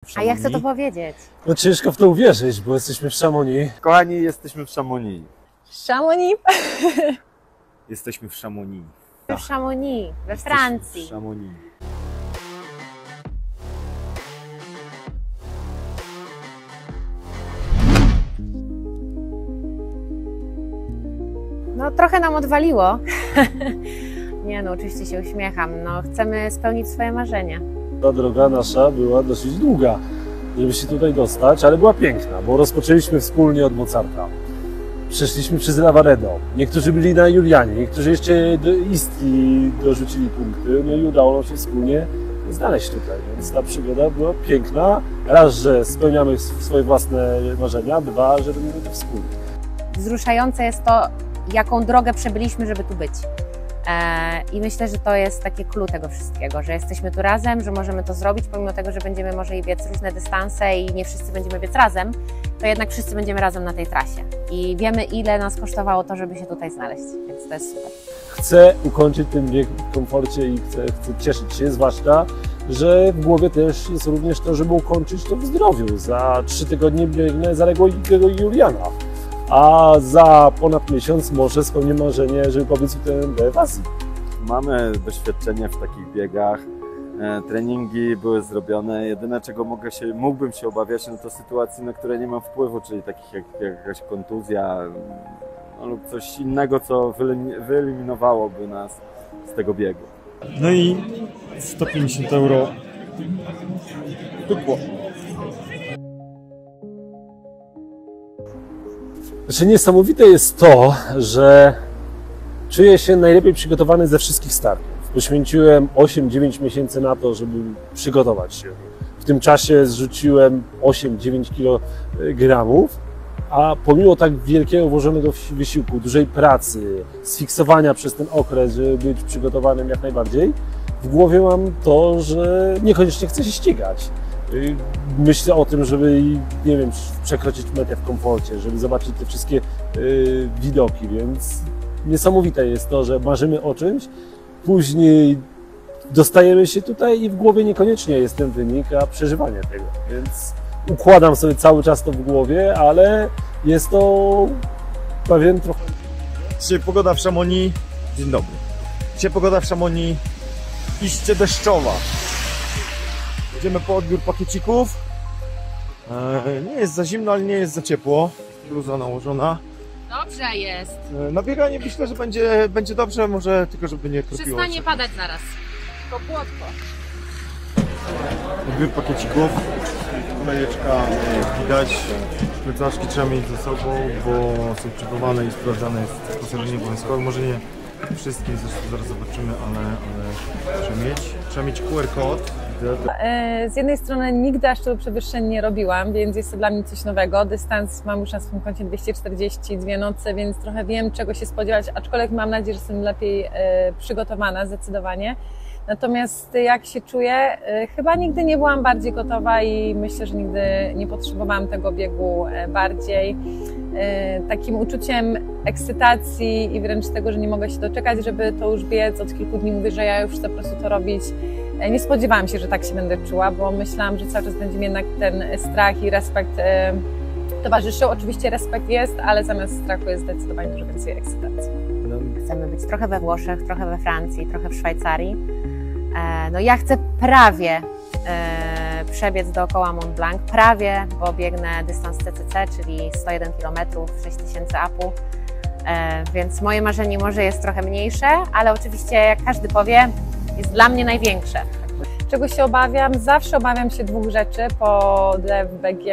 w Chamonix. A ja chcę to powiedzieć. No ciężko w to uwierzyć, bo jesteśmy w Chamonix. Kochani, jesteśmy w Chamonix. Chamonix? Jesteśmy w Chamonix. W Chamonix, we Jesteśmy Francji. w Chamonix. No trochę nam odwaliło. Nie no, oczywiście się uśmiecham. No, chcemy spełnić swoje marzenia. Ta droga nasza była dosyć długa, żeby się tutaj dostać, ale była piękna, bo rozpoczęliśmy wspólnie od Mozarta. Przeszliśmy przez Lavaredo. Niektórzy byli na Julianie, niektórzy jeszcze do Istrii dorzucili punkty. No i udało nam się wspólnie znaleźć tutaj, więc ta przygoda była piękna. Raz, że spełniamy swoje własne marzenia, dwa, że robimy to wspólnie. Wzruszające jest to, jaką drogę przebyliśmy, żeby tu być. I myślę, że to jest takie clue tego wszystkiego, że jesteśmy tu razem, że możemy to zrobić, pomimo tego, że będziemy może i biec różne dystanse i nie wszyscy będziemy biec razem, to jednak wszyscy będziemy razem na tej trasie. I wiemy, ile nas kosztowało to, żeby się tutaj znaleźć, więc to jest super. Chcę ukończyć ten bieg w komforcie i chcę cieszyć się, zwłaszcza, że w głowie też jest również to, żeby ukończyć to w zdrowiu. Za 3 tygodnie biegnę zaległego Juliana, a za ponad miesiąc może spełnię marzenie, żeby pobiec UTMB w Azji. Mamy doświadczenie w takich biegach. Treningi były zrobione. Jedyne, czego mógłbym się obawiać, no to sytuacji, na które nie mam wpływu, czyli takich jak jakaś kontuzja no, lub coś innego, co wyeliminowałoby nas z tego biegu. No i 150 euro pykło. Znaczy niesamowite jest to, że czuję się najlepiej przygotowany ze wszystkich startów. Poświęciłem 8-9 miesięcy na to, żeby przygotować się. W tym czasie zrzuciłem 8-9 kg, a pomimo tak wielkiego włożonego wysiłku, dużej pracy, sfiksowania przez ten okres, żeby być przygotowanym jak najbardziej, w głowie mam to, że niekoniecznie chcę się ścigać. Myślę o tym, żeby, nie wiem, przekroczyć metę w komforcie, żeby zobaczyć te wszystkie widoki, więc niesamowite jest to, że marzymy o czymś, później dostajemy się tutaj i w głowie niekoniecznie jest ten wynik, a przeżywanie tego, więc układam sobie cały czas to w głowie, ale jest to pewien trochę... Dzisiaj pogoda w Chamonix. Dzień dobry. Dzisiaj pogoda w Chamonix iście deszczowa. Idziemy po odbiór pakiecików. Nie jest za zimno, ale nie jest za ciepło. Bluza nałożona. Dobrze jest. Na bieganie myślę, że będzie dobrze, może tylko żeby nie kropiło. Przestanie padać zaraz. Tylko płotko. Odbiór pakiecików. Kolejeczka widać. Plecaszki trzeba mieć ze sobą, bo są czekowane i sprawdzane jest wyposażenie obowiązkowe. Może nie wszystkie, zresztą zaraz zobaczymy, ale trzeba mieć QR kod. Z jednej strony nigdy aż tylu przewyższeń nie robiłam, więc jest to dla mnie coś nowego. Dystans mam już na swoim koncie 242 noce, więc trochę wiem, czego się spodziewać, aczkolwiek mam nadzieję, że jestem lepiej przygotowana zdecydowanie. Natomiast jak się czuję, chyba nigdy nie byłam bardziej gotowa i myślę, że nigdy nie potrzebowałam tego biegu bardziej. Takim uczuciem ekscytacji i wręcz tego, że nie mogę się doczekać, żeby to już biec. Od kilku dni mówię, że ja już chcę po prostu to robić. Nie spodziewałam się, że tak się będę czuła, bo myślałam, że cały czas będzie mi jednak ten strach i respekt towarzyszył. Oczywiście respekt jest, ale zamiast strachu jest zdecydowanie dużo więcej ekscytacji. Chcemy być trochę we Włoszech, trochę we Francji, trochę w Szwajcarii. No ja chcę prawie przebiec dookoła Mont Blanc, prawie, bo biegnę dystans CCC, czyli 101 km, 6000 upu, więc moje marzenie może jest trochę mniejsze, ale oczywiście, jak każdy powie, jest dla mnie największe. Czego się obawiam? Zawsze obawiam się dwóch rzeczy po DFBG,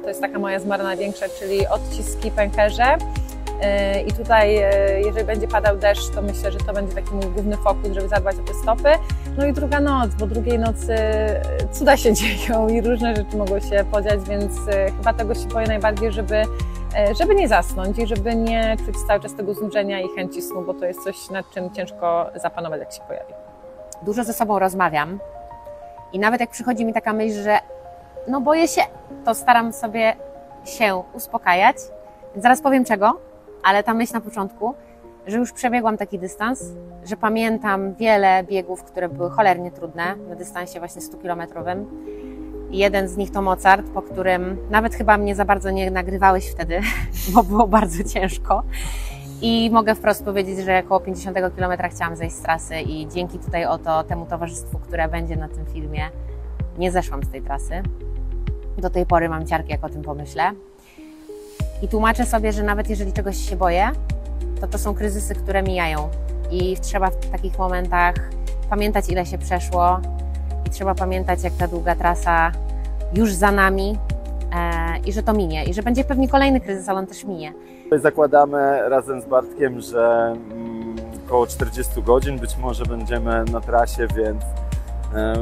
to jest taka moja zmara największa, czyli odciski, pęcherze. I tutaj, jeżeli będzie padał deszcz, to myślę, że to będzie taki mój główny fokus, żeby zadbać o te stopy. No i druga noc, bo drugiej nocy cuda się dzieją i różne rzeczy mogą się podziać, więc chyba tego się boję najbardziej, żeby nie zasnąć i żeby nie czuć cały czas tego znużenia i chęci snu, bo to jest coś, nad czym ciężko zapanować, jak się pojawi. Dużo ze sobą rozmawiam i nawet jak przychodzi mi taka myśl, że no boję się, to staram sobie się uspokajać. Więc zaraz powiem czego, ale ta myśl na początku, że już przebiegłam taki dystans, że pamiętam wiele biegów, które były cholernie trudne na dystansie właśnie 100-kilometrowym Jeden z nich to Mozart, po którym nawet chyba mnie za bardzo nie nagrywałeś wtedy, bo było bardzo ciężko. I mogę wprost powiedzieć, że około 50 km chciałam zejść z trasy i dzięki tutaj temu towarzystwu, które będzie na tym filmie, nie zeszłam z tej trasy. Do tej pory mam ciarki, jak o tym pomyślę. I tłumaczę sobie, że nawet jeżeli czegoś się boję, to są kryzysy, które mijają. I trzeba w takich momentach pamiętać, ile się przeszło. I trzeba pamiętać, jak ta długa trasa już za nami i że to minie. I że będzie pewnie kolejny kryzys, ale on też minie. Zakładamy razem z Bartkiem, że około 40 godzin być może będziemy na trasie, więc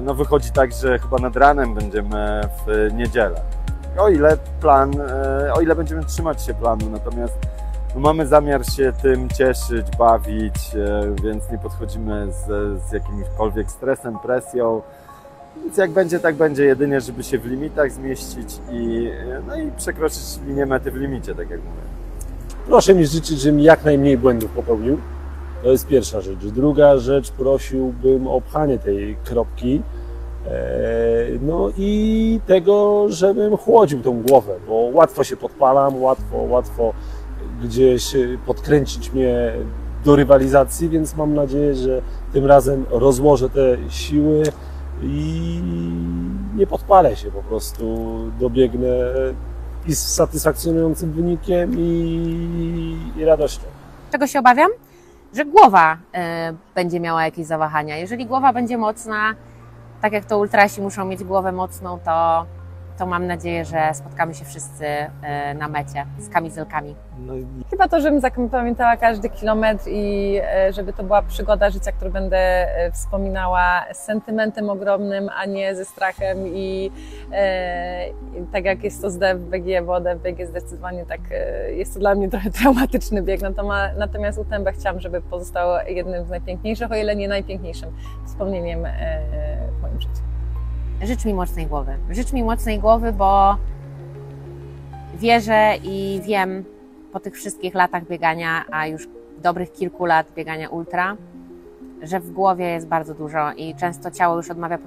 no wychodzi tak, że chyba nad ranem będziemy w niedzielę. O ile będziemy trzymać się planu, natomiast no mamy zamiar się tym cieszyć, bawić, więc nie podchodzimy z jakimkolwiek stresem, presją. Więc jak będzie, tak będzie, jedynie żeby się w limitach zmieścić i przekroczyć linię mety w limicie, tak jak mówię. Proszę mi życzyć, żebym jak najmniej błędów popełnił. To jest pierwsza rzecz. Druga rzecz, prosiłbym o pchanie tej kropki. No i tego, żebym chłodził tą głowę, bo łatwo się podpalam, łatwo gdzieś podkręcić mnie do rywalizacji, więc mam nadzieję, że tym razem rozłożę te siły i nie podpalę się, po prostu dobiegnę i z satysfakcjonującym wynikiem i radością. Czego się obawiam? Że głowa będzie miała jakieś zawahania. Jeżeli głowa będzie mocna, tak jak to ultrasi muszą mieć głowę mocną, to mam nadzieję, że spotkamy się wszyscy na mecie z kamizelkami. Chyba to, żebym zapamiętała każdy kilometr i żeby to była przygoda życia, którą będę wspominała z sentymentem ogromnym, a nie ze strachem i tak jak jest to z DFBG, bo DFBG zdecydowanie tak jest to dla mnie trochę traumatyczny bieg, natomiast UTMB chciałam, żeby pozostał jednym z najpiękniejszych, o ile nie najpiękniejszym wspomnieniem w moim życiu. Życz mi mocnej głowy. Życz mi mocnej głowy, bo wierzę i wiem po tych wszystkich latach biegania, a już dobrych kilku lat biegania ultra, że w głowie jest bardzo dużo i często ciało już odmawia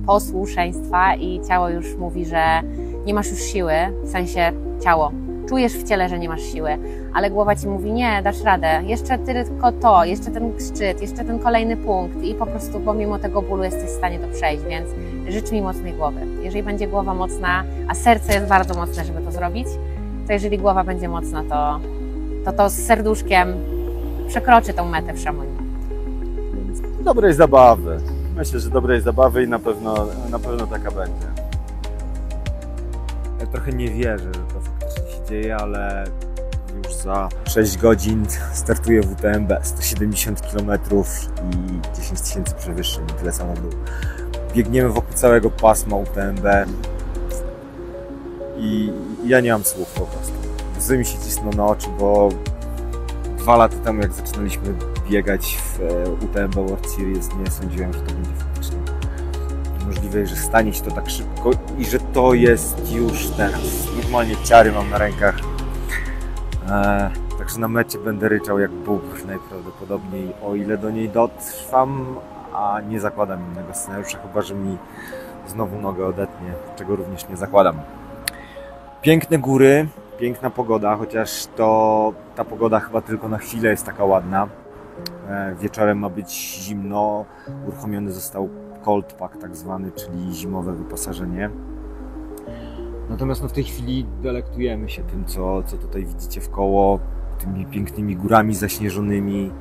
posłuszeństwa i ciało już mówi, że nie masz już siły, w sensie ciało. Czujesz w ciele, że nie masz siły, ale głowa ci mówi, nie, dasz radę, jeszcze tylko to, jeszcze ten szczyt, jeszcze ten kolejny punkt i po prostu pomimo tego bólu jesteś w stanie to przejść, więc życz mi mocnej głowy. Jeżeli będzie głowa mocna, a serce jest bardzo mocne, żeby to zrobić, to jeżeli głowa będzie mocna, to z serduszkiem przekroczy tą metę w Chamonix. Dobrej zabawy. Myślę, że dobrej zabawy i na pewno taka będzie. Ja trochę nie wierzę, że to faktycznie się dzieje, ale już za 6 godzin startuję w UTMB. 170 km i 10 000 przewyższeń, tyle samo było. Biegniemy wokół całego pasma UTMB i ja nie mam słów po prostu. Łzy mi się cisną na oczy, bo 2 lata temu, jak zaczynaliśmy biegać w UTMB World Series, nie sądziłem, że to będzie faktycznie możliwe, że stanie się to tak szybko i że to jest już teraz. Normalnie ciary mam na rękach. Także na mecie będę ryczał jak bóbr najprawdopodobniej, o ile do niej dotrwam, a nie zakładam innego scenariusza, chyba że mi znowu nogę odetnie, czego również nie zakładam. Piękne góry, piękna pogoda, chociaż ta pogoda chyba tylko na chwilę jest taka ładna. Wieczorem ma być zimno, uruchomiony został cold pack tak zwany, czyli zimowe wyposażenie. Natomiast w tej chwili delektujemy się tym, co tutaj widzicie wkoło, tymi pięknymi górami zaśnieżonymi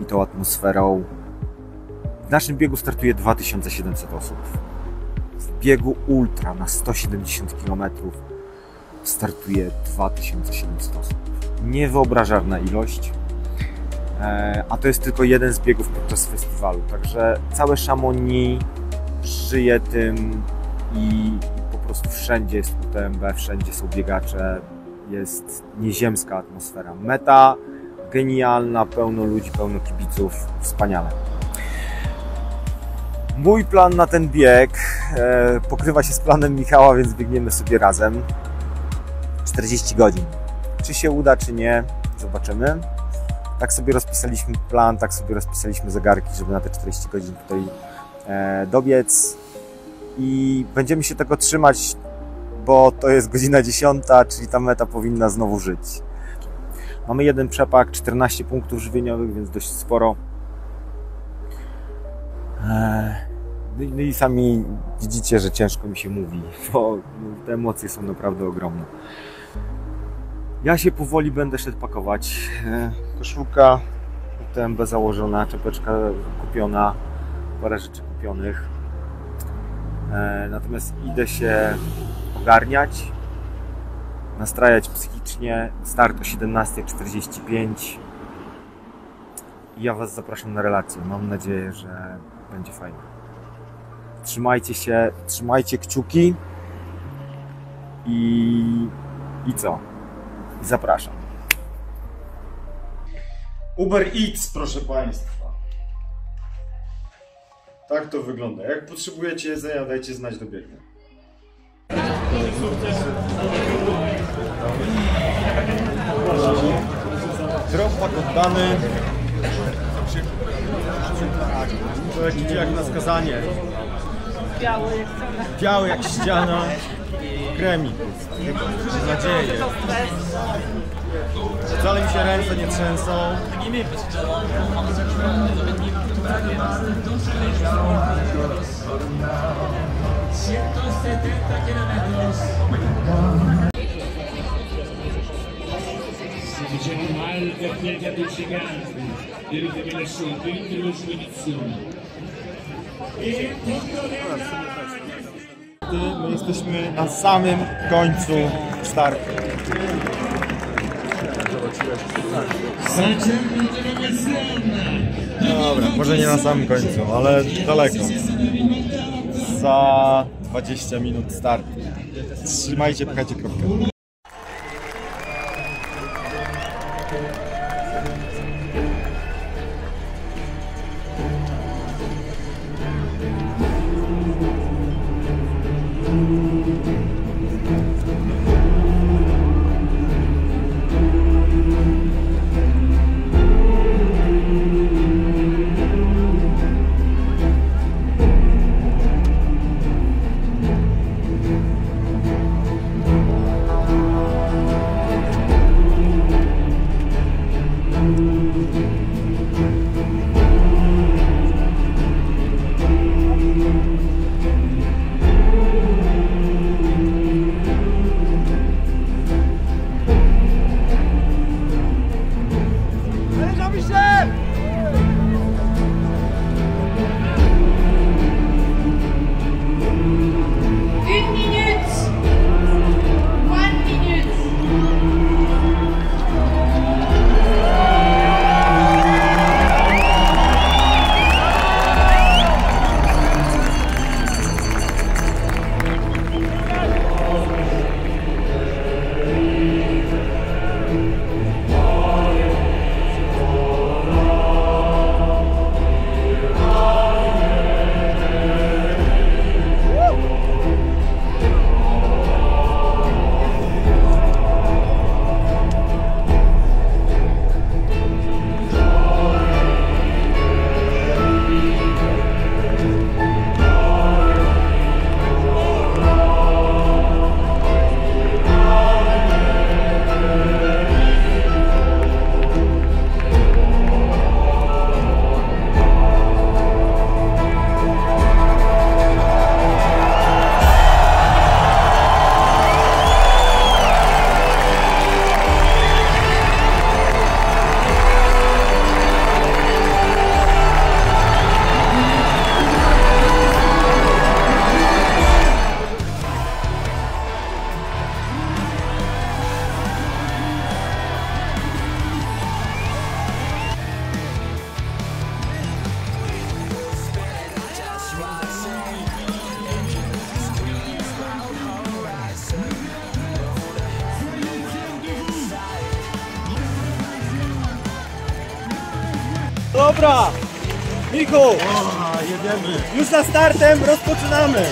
i tą atmosferą. W naszym biegu startuje 2700 osób. W biegu ultra na 170 km startuje 2700 osób. Niewyobrażalna ilość. A to jest tylko jeden z biegów podczas festiwalu. Także całe Chamonix żyje tym i po prostu wszędzie jest UTMB, wszędzie są biegacze. Jest nieziemska atmosfera. Meta genialna, pełno ludzi, pełno kibiców, wspaniale. Mój plan na ten bieg pokrywa się z planem Michała, więc biegniemy sobie razem. 40 godzin. Czy się uda, czy nie, zobaczymy. Tak sobie rozpisaliśmy plan, tak sobie rozpisaliśmy zegarki, żeby na te 40 godzin tutaj dobiec. i będziemy się tego trzymać, bo to jest godzina 10, czyli ta meta powinna znowu żyć. Mamy jeden przepak, 14 punktów żywieniowych, więc dość sporo. No i sami widzicie, że ciężko mi się mówi, bo te emocje są naprawdę ogromne. Ja się powoli będę szedł pakować. Koszulka UTMB założona, czapeczka kupiona, parę rzeczy kupionych. Natomiast idę się ogarniać, nastrajać psychicznie. Start o 17:45. I ja Was zapraszam na relację. Mam nadzieję, że będzie fajnie. Trzymajcie się, trzymajcie kciuki i co? I zapraszam. Uber Eats, proszę Państwa. Tak to wygląda. Jak potrzebujecie jedzenia, dajcie znać, dobiegnę. Dropback oddany. Człowiek idzie jak na skazanie. Biały jak ściana. Kremik. Mam nadzieję. Wcale mi się ręce nie trzęsą. Diciamo Malga piega dei giganti, le rivelazioni, quindi le sue edizioni. My jesteśmy na samym końcu startu. Dobra, może nie na samym końcu, ale daleko. Za 20 minut startu. Trzymajcie, pchajcie kropkę. Dobra, Michu, już za startem rozpoczynamy.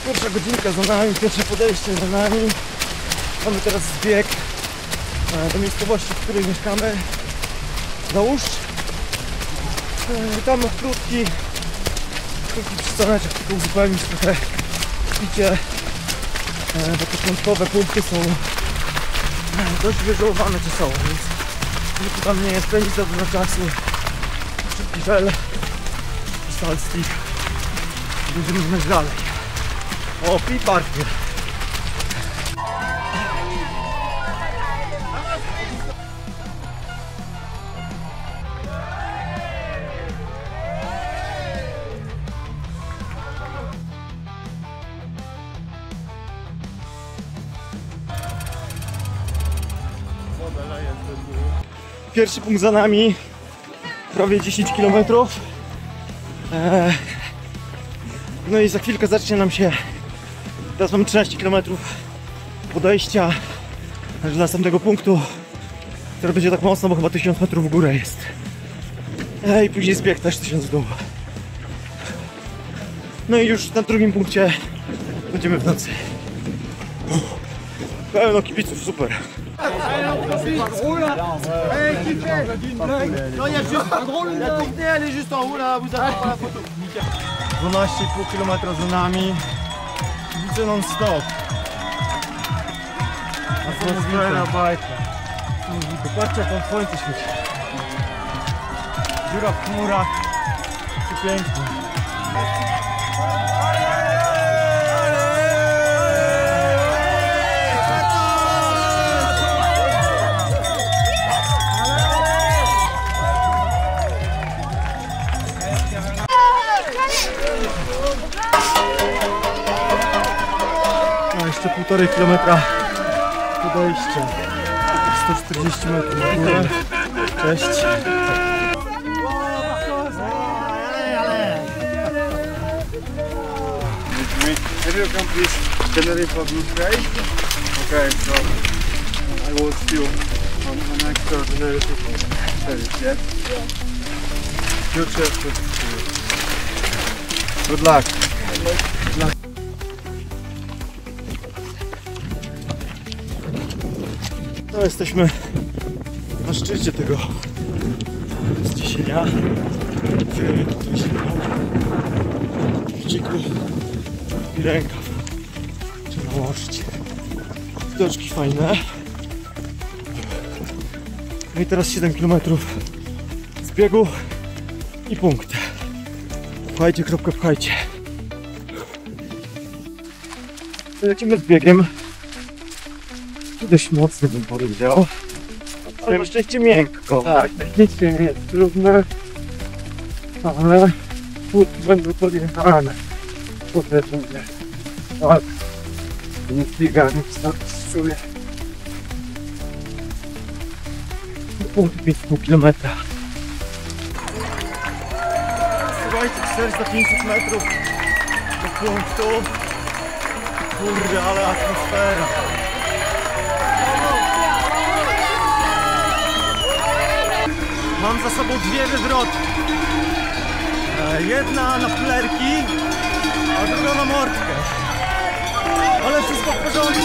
Pierwsza godzinka za nami, pierwsze podejście za nami. Mamy teraz zbieg do miejscowości, w której mieszkamy, na Łuszcz. Tam krótki przystaneczek, tylko uzupełnić trochę picie, bo początkowe punkty są dość wyżełowane czasowo, więc nikt tam nie jest spędzić za dużo czasu. Szybki żel i salstick. Będziemy znać dalej. O, piparki. Pierwszy punkt za nami, prawie 10 km. No i za chwilkę zacznie nam się. Teraz mamy 13 km podejścia do następnego punktu, który będzie tak mocno, bo chyba 1000 metrów w górę jest. I później zbieg też 1000 w dół. No i już na drugim punkcie będziemy w nocy. Pełno kibiców, super. 12,5 km za nami. Kibice non stop. Atmosfera bajka. Patrzcie, jak tam słońce świeci. Dziura w chmurach. Przepięknie. Jeszcze 1,5 kilometra podejścia, 140 metrów w górę. Cześć. Have you accomplished Tenerife Blue Trail? Okay, so I will see you on an extraordinary service, yes? Future, good luck. Good luck. No, jesteśmy na szczycie tego wzniesienia. Tutaj się w ciku i rękaw trzeba nałożyć. Widoczki fajne. No i teraz 7 km z biegu i punkt. Pchajcie, kropkę pchajcie. Lecimy z biegiem. Dość mocno bym powiedział. Ale na szczęście miękko. Tak, technicznie nie jest trudne, ale płuki będą podjechane. Powiedzmy mnie. Tak. Nie zbieganie czuję. Punkt 5,5 km. Słuchajcie, 400-500 metrów do punktu. Kurde, ale atmosfera. mam za sobą dwie wywrotki. Jedna na plerki, a druga na mordkę. Ale wszystko w porządku.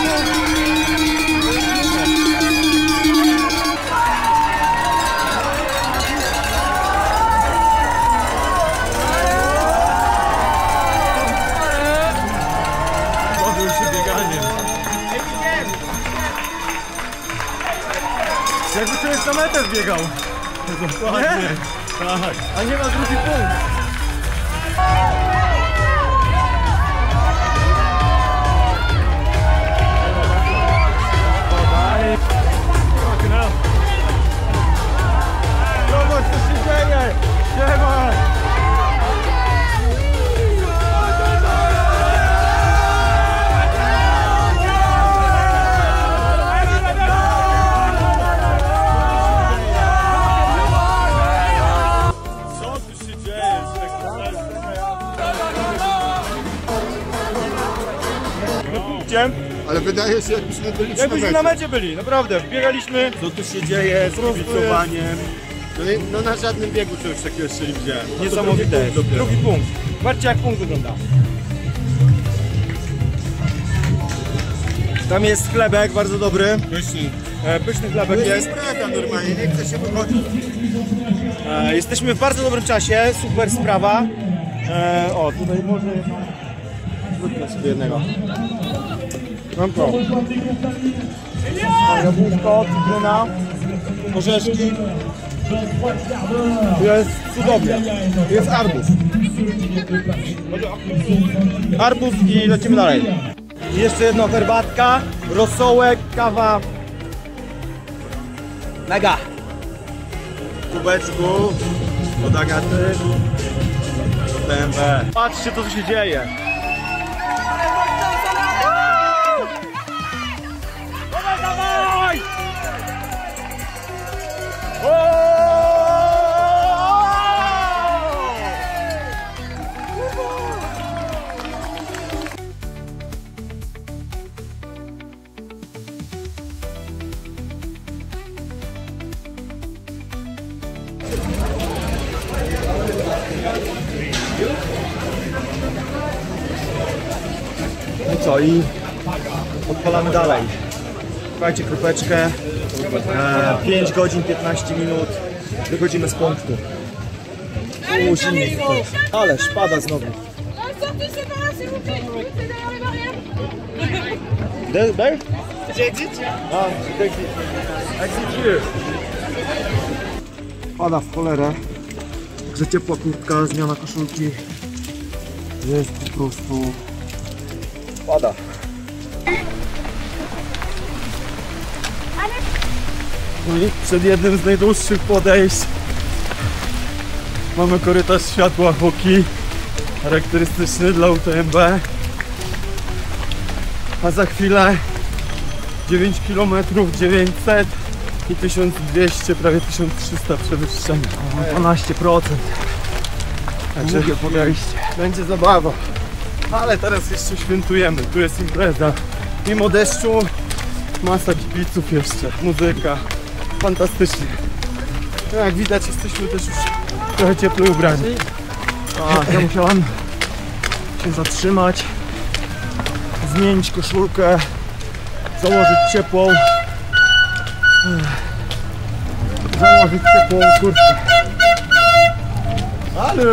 Bawił się bieganiem. Jakby człowiek na metę wbiegał. Nie? Tak. A nie ma drugi punkt. Zobacz, co się dzieje! Siema! Co tu się dzieje? Ale wydaje się, jakbyśmy byli Jakbyśmy na mecie byli, naprawdę. Biegaliśmy. Co tu się dzieje z kibicowaniem? No na żadnym biegu czegoś takiego jeszcze nie widziałem. Niesamowite. Drugi punkt. Zobaczcie, jak punkt wygląda. Tam jest chlebek, bardzo dobry. Pyszny chlebek jest. Impreza normalnie, nie chce się wychodzić. Jesteśmy w bardzo dobrym czasie, super sprawa. O, tutaj może... Zróbmy sobie jednego. Mam to. Jabłuszko, cytryna, orzeszki. Jest cudownie. Jest arbuz. Arbuz i lecimy dalej. I jeszcze jedna herbatka, rosołek, kawa. Mega. W kubeczku, od Agaty, TMB. Patrzcie, co tu się dzieje. Dawaj! No co, i odpalamy dalej. Słuchajcie, kropeczkę. 5 godzin, 15 minut. Wychodzimy z punktu. Zimno to. Ale szpada znowu. There? Ah, exit here. Pada w cholerę. Także ciepła kurtka, zmiana koszulki. Jest po prostu... Pada. I przed jednym z najdłuższych podejść mamy korytarz światła hoki, charakterystyczny dla UTMB. A za chwilę 9 km 900 i 1200, prawie 1300 przewyższenia. 12%. Także podejście. Będzie zabawa. Ale teraz jeszcze świętujemy, tu jest impreza. Mimo deszczu masa kibiców jeszcze, muzyka. Fantastycznie. No jak widać, jesteśmy też już trochę cieplej ubrani. Ja musiałem się zatrzymać, zmienić koszulkę, założyć ciepłą kurtkę. Ale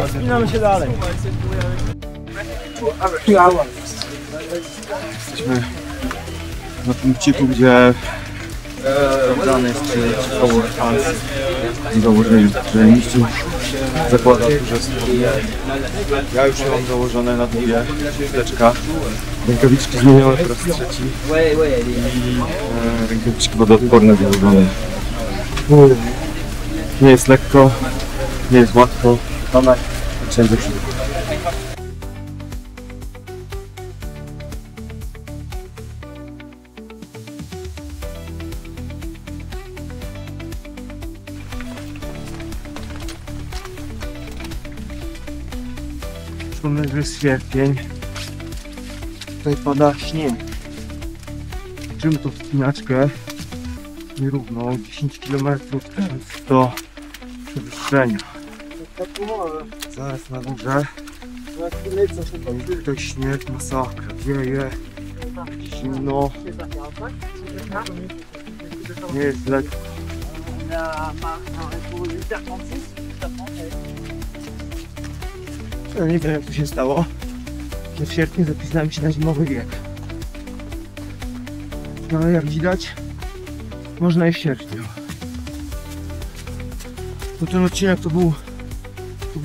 wspinamy się dalej. Jesteśmy na punkciku, gdzie dany jest koło Francji. Założyli, że mistrzu zakłada duże spodnie. Ja już je mam założone na długie chusteczka. Rękawiczki zmienione po raz trzeci. I rękawiczki wodoodporne założone. Nie jest lekko, nie jest łatwo. Mamy wszędzie wszystko. Mamy sierpień. Tutaj pada śnieg. Kończymy tą wspinaczkę. nierówno, 10 km do przewyższenia. Zaraz na górze. To śnieg, masakra, wieje, zimno, nie jest lekko. Ja nie wiem, jak to się stało, że w sierpniu zapisałem się na zimowy bieg. No ale jak widać, można i w sierpniu. To ten odcinek to był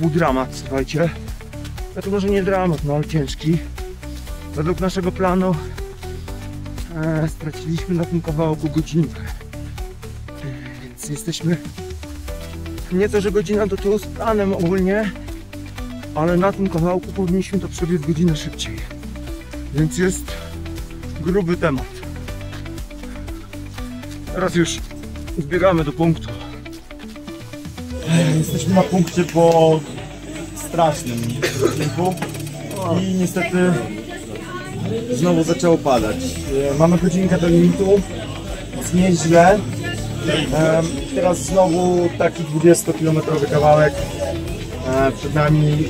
dramat, słuchajcie. To może nie dramat, no ale ciężki. Według naszego planu straciliśmy na tym kawałku godzinkę. Więc jesteśmy nie to, że godzina do tyłu z planem ogólnie, ale na tym kawałku powinniśmy to przebiec godzinę szybciej. Więc jest gruby temat. Teraz już zbiegamy do punktu. Jesteśmy na punkcie po strasznym odcinku i niestety znowu zaczęło padać. Mamy godzinkę do limitu, jest nieźle. Teraz znowu taki 20-kilometrowy kawałek przed nami.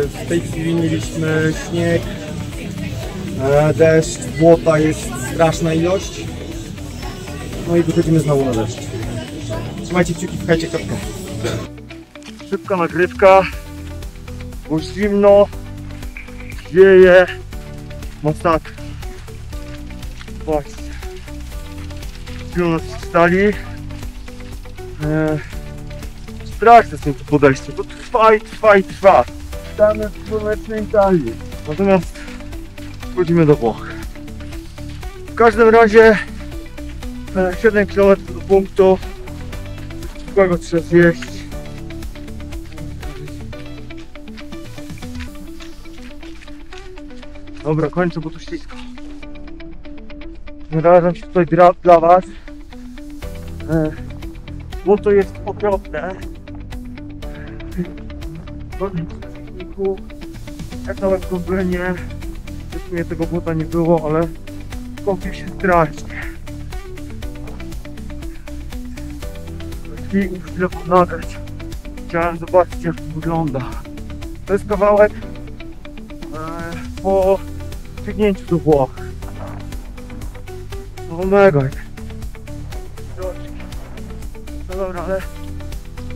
W tej chwili mieliśmy śnieg, deszcz, błota, jest straszna ilość. No i wychodzimy znowu na deszcz. Trzymajcie kciuki, pchajcie kapkę. Szybka nagrywka, bo zimno, wieje, masakra. Właśnie. Chwilą nas wstali. Straszne są to podejście, to trwa i trwa. Witamy w słonecznej Italii. Natomiast wchodzimy do Włoch. W każdym razie 7 km do punktu. Kogo trzeba zjeść. Dobra, kończę, bo tu ślisko. Narażam się tutaj dla was. Bo to jest okropne. Jak na Węgrzech w sumie tego błota nie było, ale kąpię się strasznie. I już chwilę pomagać. Chciałem zobaczyć, jak to wygląda. To jest kawałek po biegnięciu do Włoch. No mega. No dobra, ale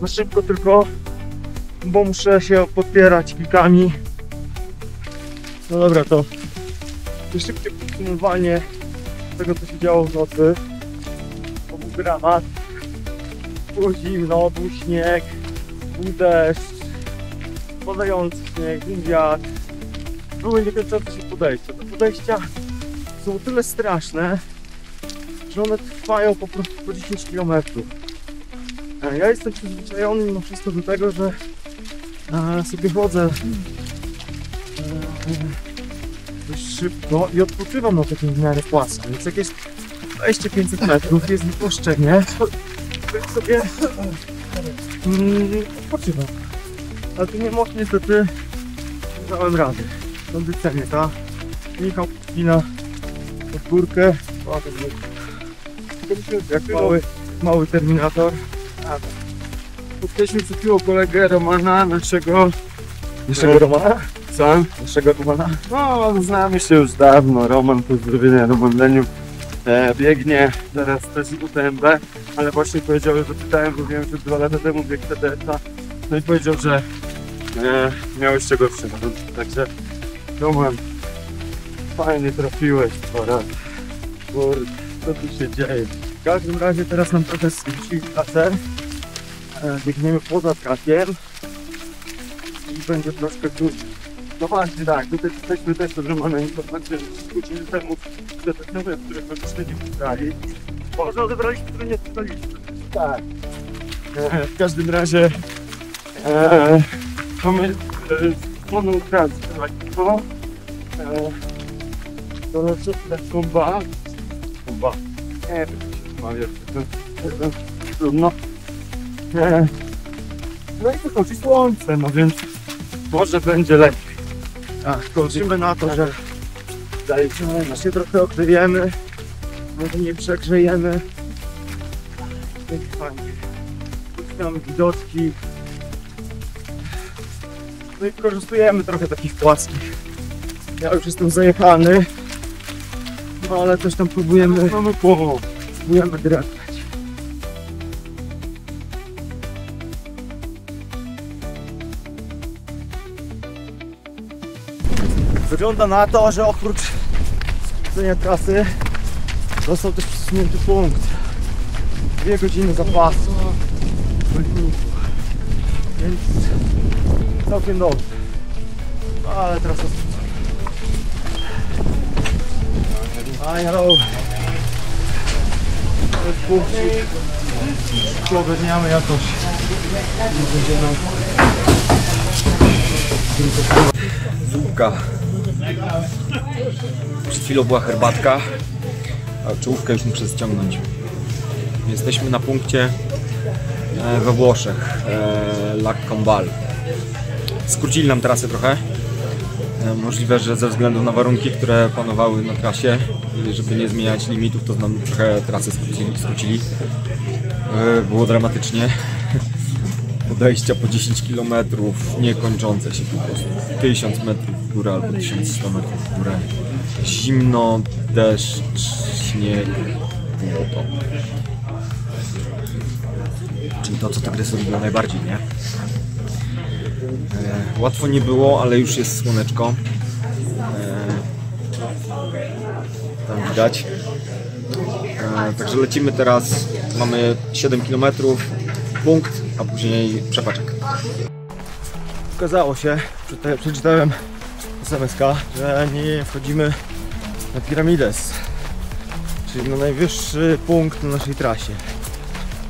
na szybko tylko, bo muszę się podpierać kilkami. No dobra, to szybkie podsumowanie tego, co się działo w nocy. To był dramat. Było zimno, był śnieg, był deszcz, padający śnieg, był wiatr. Były niekończące się podejścia. Te podejścia są o tyle straszne, że one trwają po prostu po 10 km. Ja jestem przyzwyczajony mimo wszystko do tego, że sobie chodzę dość szybko i odpoczywam na takim w miarę płaskim. Więc jak jest 2500 metrów, jest wypuszczenie, to sobie odpoczywam. Ale tu nie mogę niestety, nie dałem rady. Kondycenie ta. Michał spina pod górkę. Jak mały terminator. Spotkaliśmy przed chwilą kolegę Romana, naszego Romana? Co? Naszego Romana? No, znamy się już dawno. Roman, pozdrowienia, Roman Leniuk biegnie teraz też UTMB, ale właśnie powiedział, że pytałem, bo wiem, że 2 lata temu biegł TDS-a. No i powiedział, że miał jeszcze gorszy. Także Roman, fajnie trafiłeś po raz. Kurde, co tu się dzieje? W każdym razie teraz nam trochę skrócili trasę. Biegniemy poza trakiem i będzie troszkę trudniej. No właśnie tak, tutaj jesteśmy też do Romana informację, że skrócili temu detektywy, które myśmy nie wybrali. Może odebraliśmy, które nie czytaliśmy. Tak. W każdym razie mamy wspólną trasę. To lecę komba. Nie wiem, mam jeszcze trudno. No i wychodzi słońce, no więc może będzie lepiej. Liczymy na to, że się trochę ogrzejemy, może nie przegrzejemy. Pięknie, fajnie. Mamy widoczki. No i wykorzystujemy trochę takich płaskich. Ja już jestem zajechany, no ale też tam próbujemy drapać. Wygląda na to, że oprócz skrócenia trasy został też przesunięty punkt. 2 godziny zapasu. Więc całkiem dobrze. No, ale trasa skrócona. Hello. To jest punkcik. Ogarniamy jakoś. Zupka. Przed chwilą była herbatka, a czołówkę już muszę ściągnąć. Jesteśmy na punkcie we Włoszech, Lac Combal. Skrócili nam trasę trochę. Możliwe, że ze względu na warunki, które panowały na trasie, żeby nie zmieniać limitów, to nam trochę trasę skrócili. Było dramatycznie. Podejścia po 10 km, niekończące się po prostu. 1000 metrów w górę albo 1100 metrów w górę. Zimno, deszcz, śnieg, błoto. Czyli to, co tygrysy lubią najbardziej, nie? Łatwo nie było, ale już jest słoneczko. Tam widać. Także lecimy teraz. Mamy 7 km, punkt, a później przepaczek. Okazało się, przeczytałem SMS-ka, że nie wchodzimy na Piramides, czyli na najwyższy punkt na naszej trasie,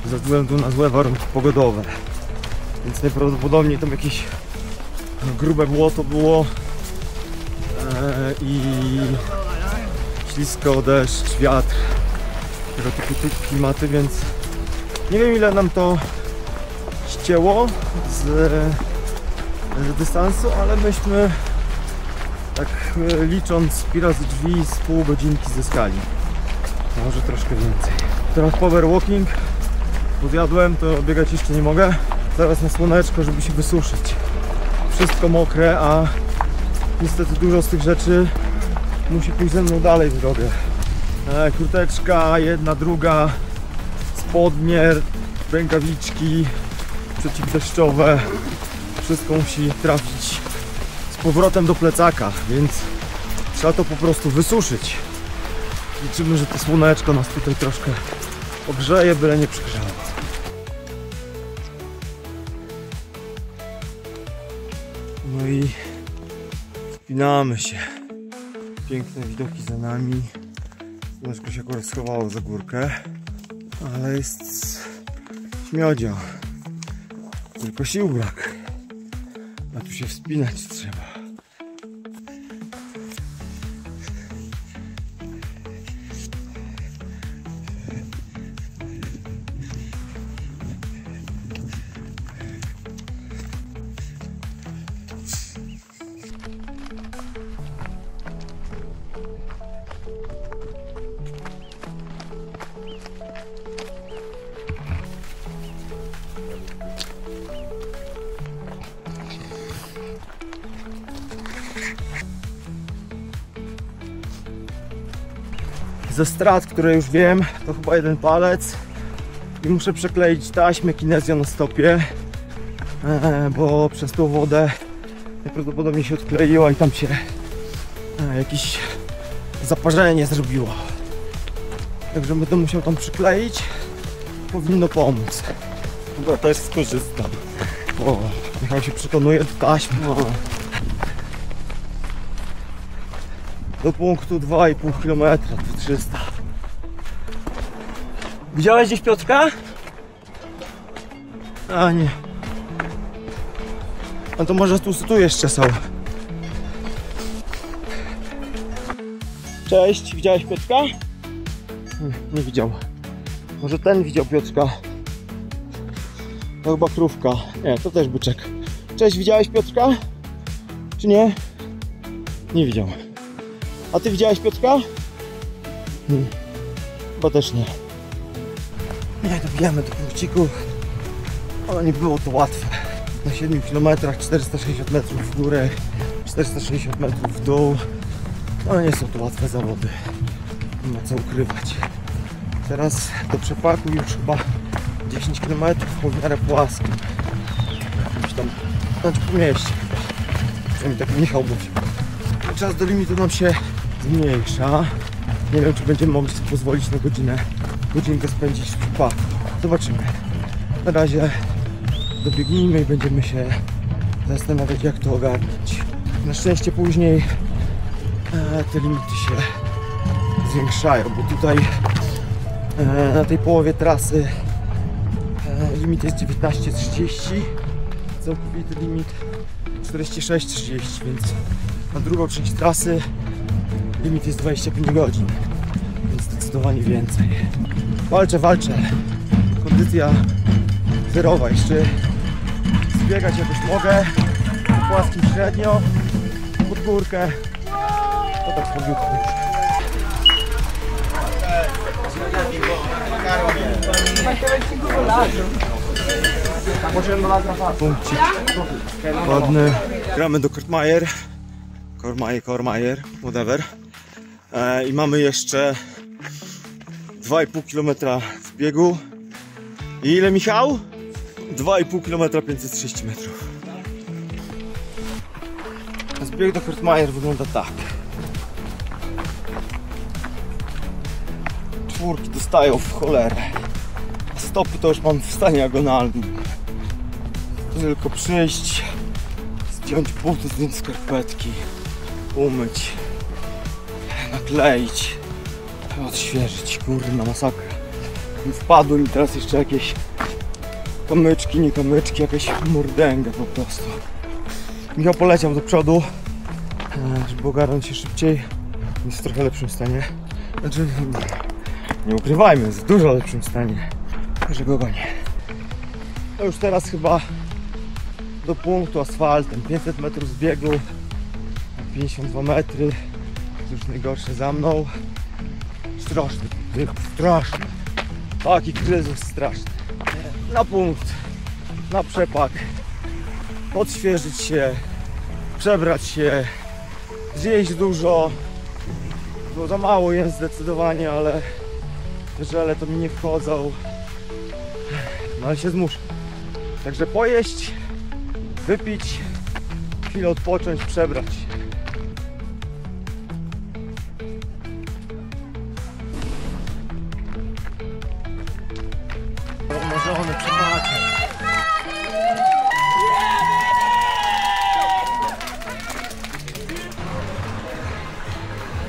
ze względu na złe warunki pogodowe. Więc najprawdopodobniej tam jakieś grube błoto było i ślisko, deszcz, wiatr, tego typu klimaty, więc nie wiem, ile nam to ścięło z dystansu, ale myśmy, tak licząc pi razy drzwi, z pół godzinki zyskali. Może troszkę więcej. Teraz power walking, bo zjadłem, to biegać jeszcze nie mogę. Zaraz na słoneczko, żeby się wysuszyć. Wszystko mokre, a niestety dużo z tych rzeczy musi pójść ze mną dalej w drogę. Kurteczka, jedna, druga, spodnie, rękawiczki przeciwdeszczowe. Wszystko musi trafić z powrotem do plecaka, więc trzeba to po prostu wysuszyć. Liczymy, że to słoneczko nas tutaj troszkę ogrzeje, byle nie przygrzało. No i wspinamy się. Piękne widoki za nami. Słoneczko się akurat schowało za górkę, ale jest śmiodział. Tylko sił brak. A tu się wspinać trzeba. Ze strat, które już wiem, to chyba jeden palec i muszę przekleić taśmę kinezjo na stopie, bo przez tą wodę najprawdopodobniej się odkleiła i tam się jakieś zaparzenie zrobiło. Także będę musiał tam przykleić, powinno pomóc. Chyba też skorzystam. O, Michał się przekonuje do taśmy. Do punktu 2,5 km, 300. Widziałeś gdzieś Piotrka? A nie. A to może tu jeszcze są. Cześć, widziałeś Piotrka? Nie widział. Może ten widział Piotrka. To chyba krówka. Nie, to też byczek. Cześć, widziałeś Piotrka? Czy nie? Nie widział. A ty widziałeś Piotrka? Chyba też nie. Dobijamy do punkciku, ale nie było to łatwe. Na 7 km 460 metrów w górę, 460 metrów w dół. No nie są to łatwe zawody, nie ma co ukrywać. Teraz do przepaku już chyba 10 km po w miarę płaskim. Gdzieś tam, znaczy po mieście chyba. Przynajmniej tak Michał mówił. Czas do limitu nam się zmniejsza. Nie wiem, czy będziemy mogli sobie pozwolić na godzinkę spędzić w przepaku. Zobaczymy. Na razie dobiegnijmy i będziemy się zastanawiać, jak to ogarnąć. Na szczęście później te limity się zwiększają, bo tutaj na tej połowie trasy limit jest 19:30, całkowity limit 46:30, więc na drugą część trasy limit jest 25 godzin, więc zdecydowanie więcej. Walczę. Kondycja zerowa, jeszcze zbiegać jakoś mogę, po płaskim średnio, pod górkę, to tak słabiutko już. Punkcik ładny. Gramy do Kortmajer, whatever. I mamy jeszcze 2,5 km w biegu. I ile, Michał? 2,5 km 530 metrów. Zbieg do Kortmajer wygląda tak. Czwórki dostają w cholerę. Stopy to już mam w stanie agonalnym. Tylko przyjść, zdjąć buty, zdjąć skarpetki, umyć, nakleić, odświeżyć. Kurna masakra. Wpadły mi teraz jeszcze jakieś kamyczki, nie kamyczki, jakaś mordęga po prostu. Michał poleciał do przodu, żeby ogarnąć się szybciej. Jest w trochę lepszym stanie. Znaczy, nie ukrywajmy, jest w dużo lepszym stanie. Że go gonię. To już teraz chyba do punktu asfaltem. 500 metrów zbiegu, 52 metry. To już najgorsze za mną. Straszny. Taki kryzys straszny. Na punkt, na przepak, odświeżyć się, przebrać się, zjeść dużo. Bo za mało jest zdecydowanie, ale żele to mi nie wchodzą. No ale się zmuszę. Także pojeść, wypić, chwilę odpocząć, przebrać się. Rozmarzony przepakiem.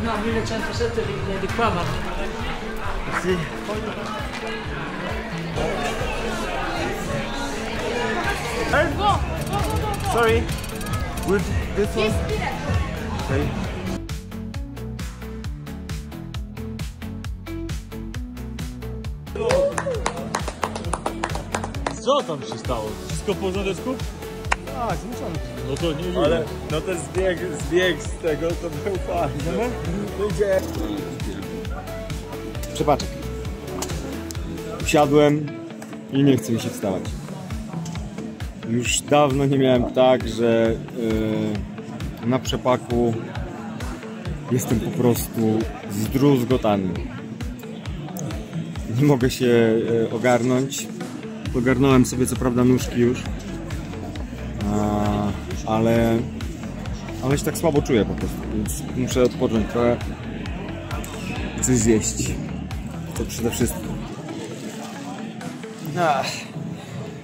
No, 1107 di qua, ma... Sì. Sorry. With this one? Okay. Co tam się stało? Wszystko w porządku? Tak, zmuszony. No to nie. Ale no ten zbieg z tego to był fajny. Idzie. Przepaczek. Usiadłem i nie chce mi się wstawać. Już dawno nie miałem tak, że na przepaku jestem po prostu zdruzgotany. Nie mogę się ogarnąć. Ogarnąłem sobie co prawda nóżki już, ale się tak słabo czuję po prostu, więc muszę odpocząć trochę, coś zjeść. To przede wszystkim.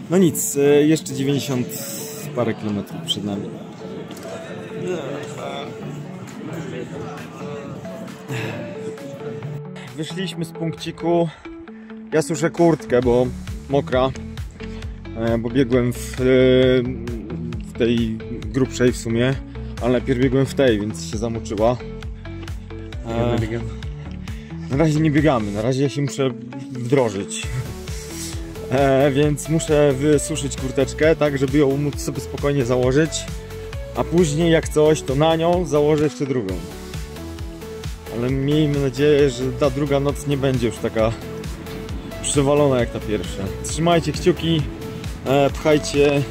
No nic, jeszcze 90 parę kilometrów przed nami. Wyszliśmy z punkciku. Ja suszę kurtkę, bo mokra, bo biegłem w tej grubszej w sumie, ale najpierw biegłem w tej, więc się zamoczyła. Na razie nie biegamy, na razie ja się muszę wdrożyć. Więc muszę wysuszyć kurteczkę, tak żeby ją móc sobie spokojnie założyć, a później jak coś, to na nią założę jeszcze drugą. Ale miejmy nadzieję, że ta druga noc nie będzie już taka przewalona jak ta pierwsza. Trzymajcie kciuki, pchajcie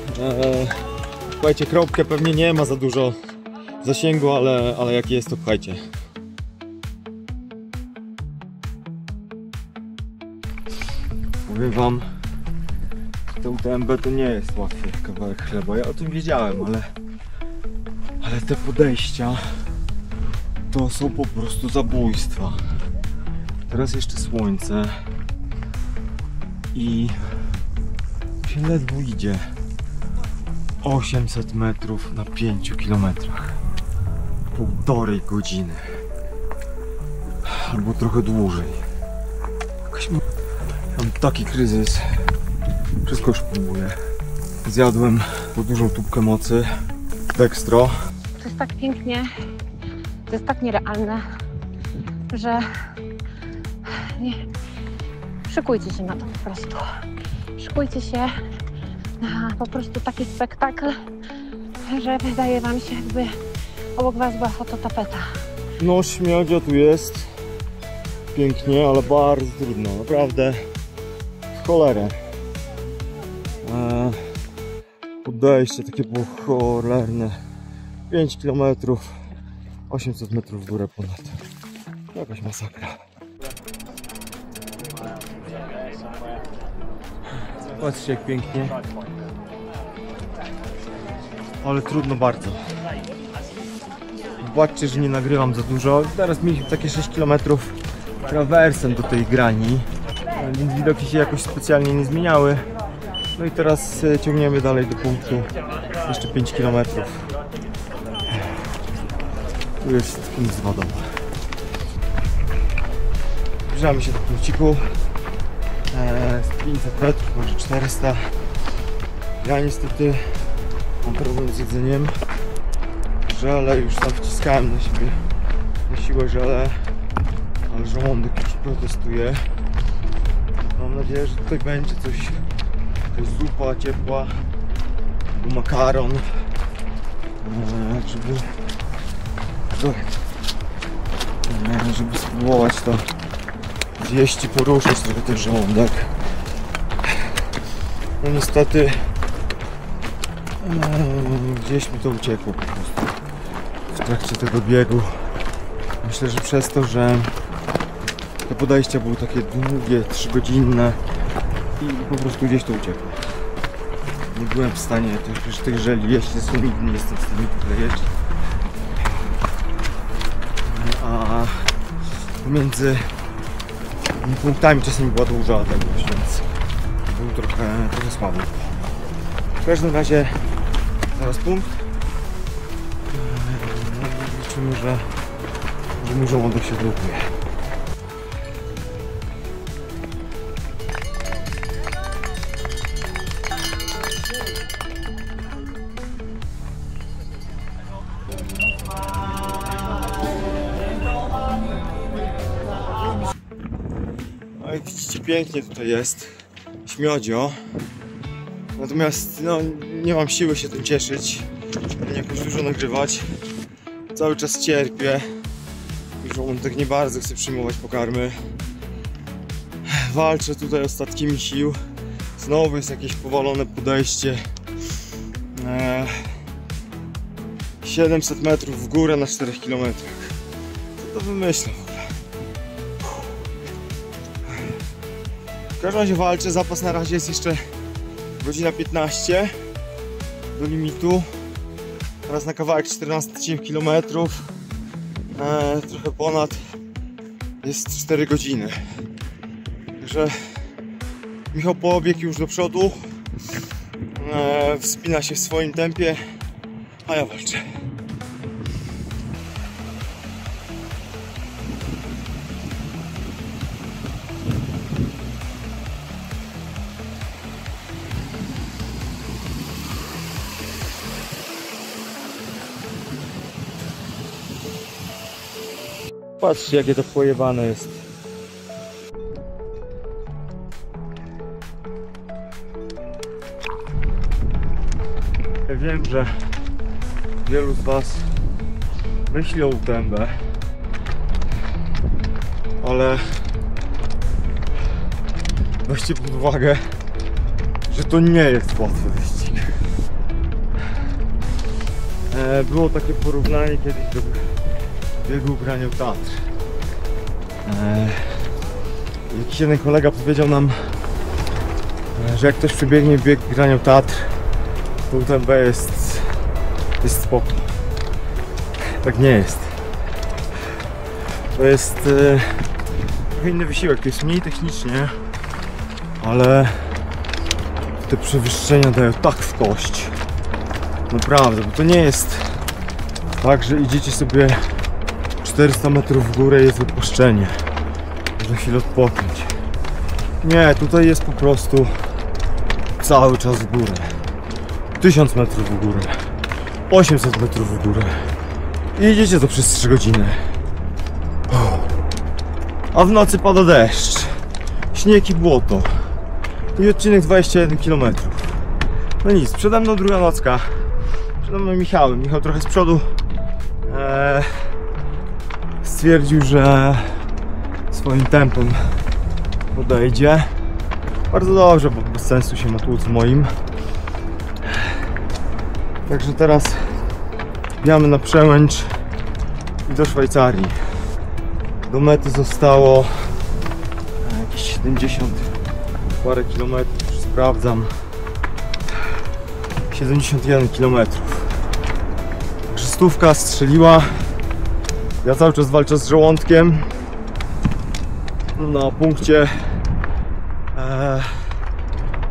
kropkę, pewnie nie ma za dużo zasięgu, ale jak jest, to pchajcie. Powiem wam, to UTMB to nie jest łatwy kawałek chleba, ja o tym wiedziałem, ale te podejścia to są po prostu zabójstwa. Teraz jeszcze słońce i się ledwo idzie. 800 metrów na 5 kilometrach. 1,5 godziny. Albo trochę dłużej. Mam taki kryzys. Wszystko już próbuję. Zjadłem po dużą tubkę mocy. Dextro. To jest tak pięknie, to jest tak nierealne, że nie. Szykujcie się na to po prostu. Szykujcie się na po prostu taki spektakl, że wydaje wam się, jakby obok was była fototapeta. No śmiodzia tu jest. Pięknie, ale bardzo trudno. Naprawdę. W cholerę. Podejście takie było cholerne. 5 km, 800 metrów w górę ponad. Jakaś masakra. Patrzcie jak pięknie. Ale trudno bardzo. Zobaczcie, że nie nagrywam za dużo. Teraz mieliśmy takie 6 km trawersem do tej grani, więc widoki się jakoś specjalnie nie zmieniały. No i teraz ciągniemy dalej do punktu. Jeszcze 5 km. Tu jest punkt z wodą. Zbliżamy się do punkciku. 500 metrów, może 400. Ja niestety mam problem z jedzeniem. Żele już tam wciskałem na siebie na siłę żele, ale żołądek już protestuje. Mam nadzieję, że tutaj będzie coś, jakaś zupa ciepła, makaron, żeby spróbować to zjeść i poruszyć trochę ten żołądek. No niestety gdzieś mi to uciekło po prostu w trakcie tego biegu. Myślę, że przez to, że te podejścia były takie długie, 3-godzinne i po prostu gdzieś to uciekło. Nie byłem w stanie tych żeli jeść, jest solidny, nie jestem w stanie tyle jeść. A pomiędzy punktami czasami była dłuższa odległość, więc był trochę słabo. W każdym razie zaraz punkt. Liczymy, że mój żołądek się blokuje. No jak widzicie, pięknie tutaj jest. Śmiodzio. Natomiast no, nie mam siły się tym cieszyć, nie jakoś dużo nagrywać. Cały czas cierpię. Żołądek nie bardzo chce przyjmować pokarmy. Walczę tutaj ostatkimi sił. Znowu jest jakieś powalone podejście. 700 metrów w górę na 4 km. Co to wymyślę w ogóle? W każdym razie walczę. Zapas na razie jest jeszcze godzina 15 do limitu. Teraz na kawałek 14 km, trochę ponad, jest 4 godziny. Także Michał pobiegł już do przodu, wspina się w swoim tempie, a ja walczę. Patrzcie, jakie to pojebane jest. Ja wiem, że wielu z was myśli o UTMB, ale weźcie pod uwagę, że to nie jest łatwy wyścig. Było takie porównanie kiedyś do biegu Graniów Tatr. Jakiś jeden kolega powiedział nam, że jak ktoś przebiegnie bieg Graniów Tatr, to UTMB jest spoko. Tak nie jest. To jest trochę inny wysiłek, to jest mniej technicznie, ale te przewyższenia dają tak w kość. Naprawdę, bo to nie jest tak, że idziecie sobie 400 metrów w górę i jest wypuszczenie. Można chwilę odpocząć. Nie, tutaj jest po prostu cały czas w górę. 1000 metrów w górę. 800 metrów w górę. I idziecie to przez 3 godziny. A w nocy pada deszcz. Śnieg i błoto. I odcinek 21 km. No nic, przede mną druga nocka. Przede mną Michał. Michał trochę z przodu stwierdził, że swoim tempem podejdzie. Bardzo dobrze, bo bez sensu się natłuc moim. Także teraz bijamy na przełęcz i do Szwajcarii. Do mety zostało jakieś 70 parę kilometrów, sprawdzam. 71 kilometrów. Także 100 strzeliła. Ja cały czas walczę z żołądkiem. Na punkcie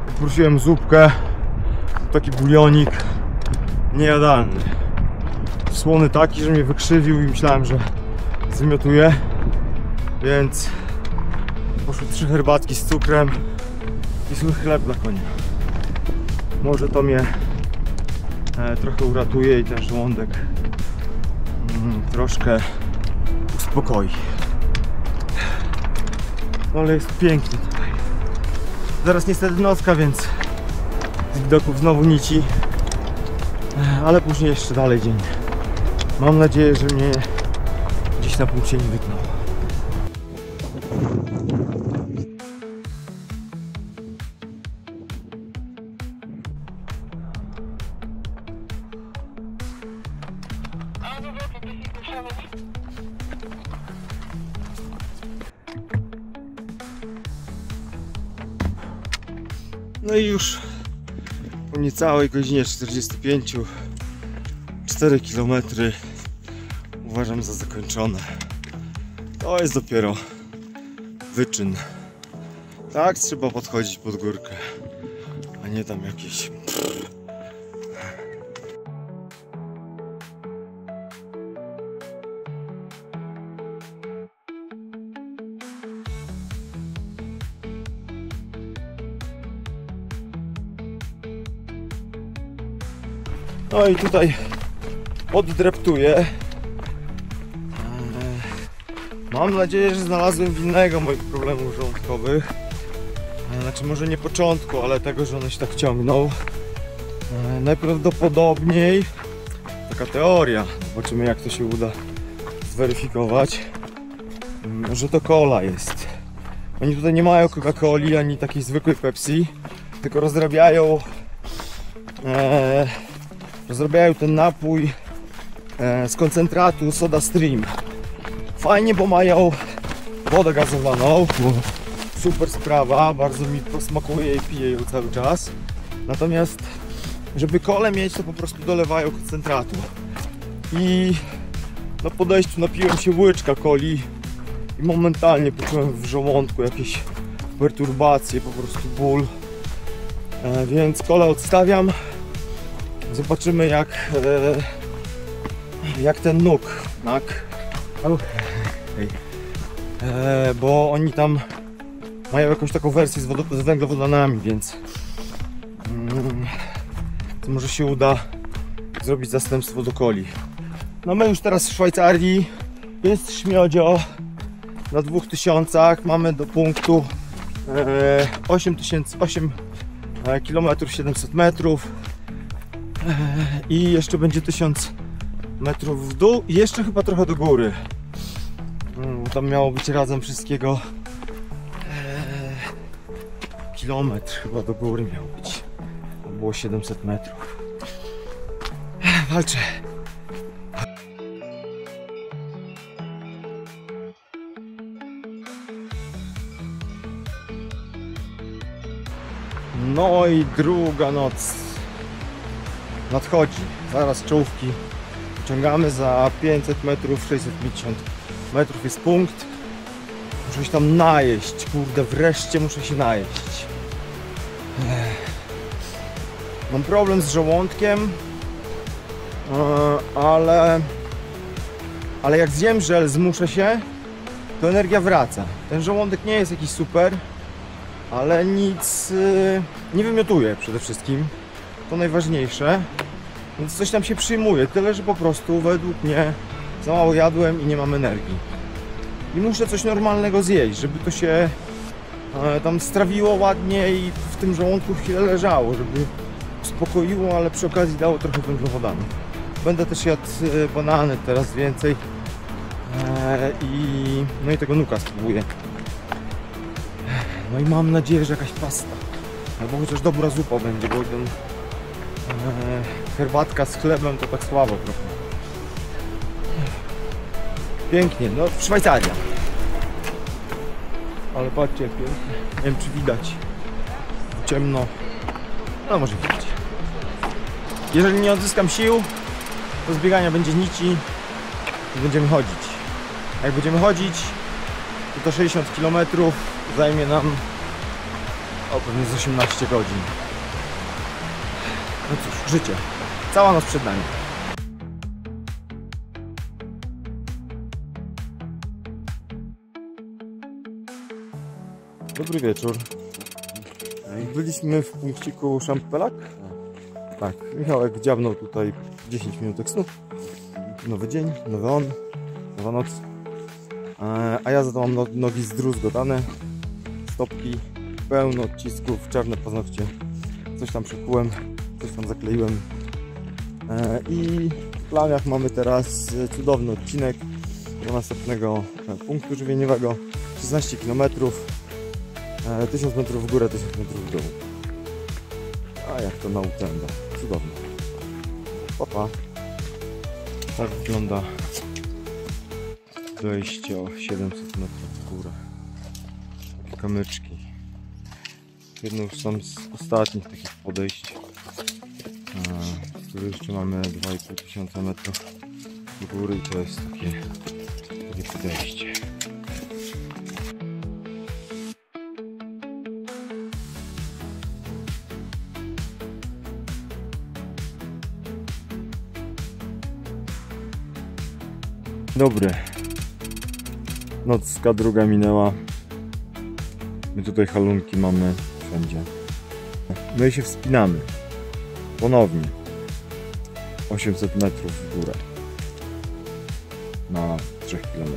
poprosiłem zupkę. Taki bulionik niejadalny. Słony taki, że mnie wykrzywił i myślałem, że zwymiotuję. Więc poszły 3 herbatki z cukrem i suchy chleb dla konia. Może to mnie trochę uratuje i ten żołądek troszkę uspokoi. No ale jest pięknie tutaj. Zaraz niestety nocka, więc z widoków znowu nici. Ale później jeszcze dalej dzień. Mam nadzieję, że mnie gdzieś na punkcie nie wytnął. No i już po niecałej godzinie 45 4 km uważam za zakończone. To jest dopiero wyczyn. Tak, trzeba podchodzić pod górkę, a nie tam jakieś... No i tutaj oddreptuję. Mam nadzieję, że znalazłem winnego moich problemów żołądkowych. Znaczy może nie początku, ale tego, że one się tak ciągną. Najprawdopodobniej taka teoria, zobaczymy jak to się uda zweryfikować, że to cola jest. Oni tutaj nie mają Coca-Coli ani takiej zwykłej Pepsi, tylko rozrabiają ten napój z koncentratu Soda Stream. Fajnie, bo mają wodę gazowaną. Super sprawa, bardzo mi smakuje i piję ją cały czas. Natomiast żeby kolę mieć, to po prostu dolewają koncentratu. I na podejściu napiłem się łyczka coli i momentalnie poczułem w żołądku jakieś perturbacje, po prostu ból. Więc kolę odstawiam. Zobaczymy jak ten nóg, tak? Bo oni tam mają jakąś taką wersję z węglowodanami, więc to może się uda zrobić zastępstwo do coli. No my już teraz w Szwajcarii, jest śmiodzio na 2000, mamy do punktu 8 km 700 metrów i jeszcze będzie 1000 metrów w dół i jeszcze chyba trochę do góry. Tam miało być razem wszystkiego kilometr chyba do góry miał być. To było 700 metrów. Walczę. No i druga noc nadchodzi. Zaraz czołówki wyciągamy za 500 metrów, 650 metrów jest punkt. Muszę się tam najeść, kurde, wreszcie muszę się najeść. Mam problem z żołądkiem, ale jak zjem żel, zmuszę się, to energia wraca. Ten żołądek nie jest jakiś super, ale nic nie wymiotuje przede wszystkim. To najważniejsze. Więc coś tam się przyjmuje, tyle że po prostu według mnie za mało jadłem i nie mam energii. I muszę coś normalnego zjeść, żeby to się tam strawiło ładnie i w tym żołądku chwilę leżało, żeby uspokoiło, ale przy okazji dało trochę węglowodanów. Będę też jadł banany teraz więcej no i tego nuka spróbuję. No i mam nadzieję, że jakaś pasta albo chociaż dobra zupa będzie, bo ten herbatka z chlebem to tak słabo trochę. Pięknie, no Szwajcaria. Ale patrzcie, pięknie. Nie wiem, czy widać. Ciemno. No może widać. Jeżeli nie odzyskam sił, to z biegania będzie nici i będziemy chodzić. A jak będziemy chodzić, to 60 km zajmie nam pewnie z 18 godzin. No cóż, życie. Cała noc przed nami. Dobry wieczór. Byliśmy w punkciku Szampelak. Tak, Michałek dziabnął tutaj 10 minutek snu. Nowy dzień, nowy on, nowa noc. A ja za to mam nogi zdruzgotane, stopki, pełno odcisków, czarne paznokcie. Coś tam przykułem, coś tam zakleiłem. I w planach mamy teraz cudowny odcinek do następnego punktu żywieniowego. 16 km, 1000 metrów w górę, 1000 metrów w dół. A jak to na UTMB. Cudownie. Pa. Tak wygląda dojście o 700 metrów w górę. Takie kamyczki. Jedno już są z ostatnich takich podejść, z których jeszcze mamy 2500 metrów w góry i to jest takie podejście. Dobry. Nocka druga minęła. My tutaj halunki mamy wszędzie. No i się wspinamy. Ponownie. 800 metrów w górę. Na 3 km.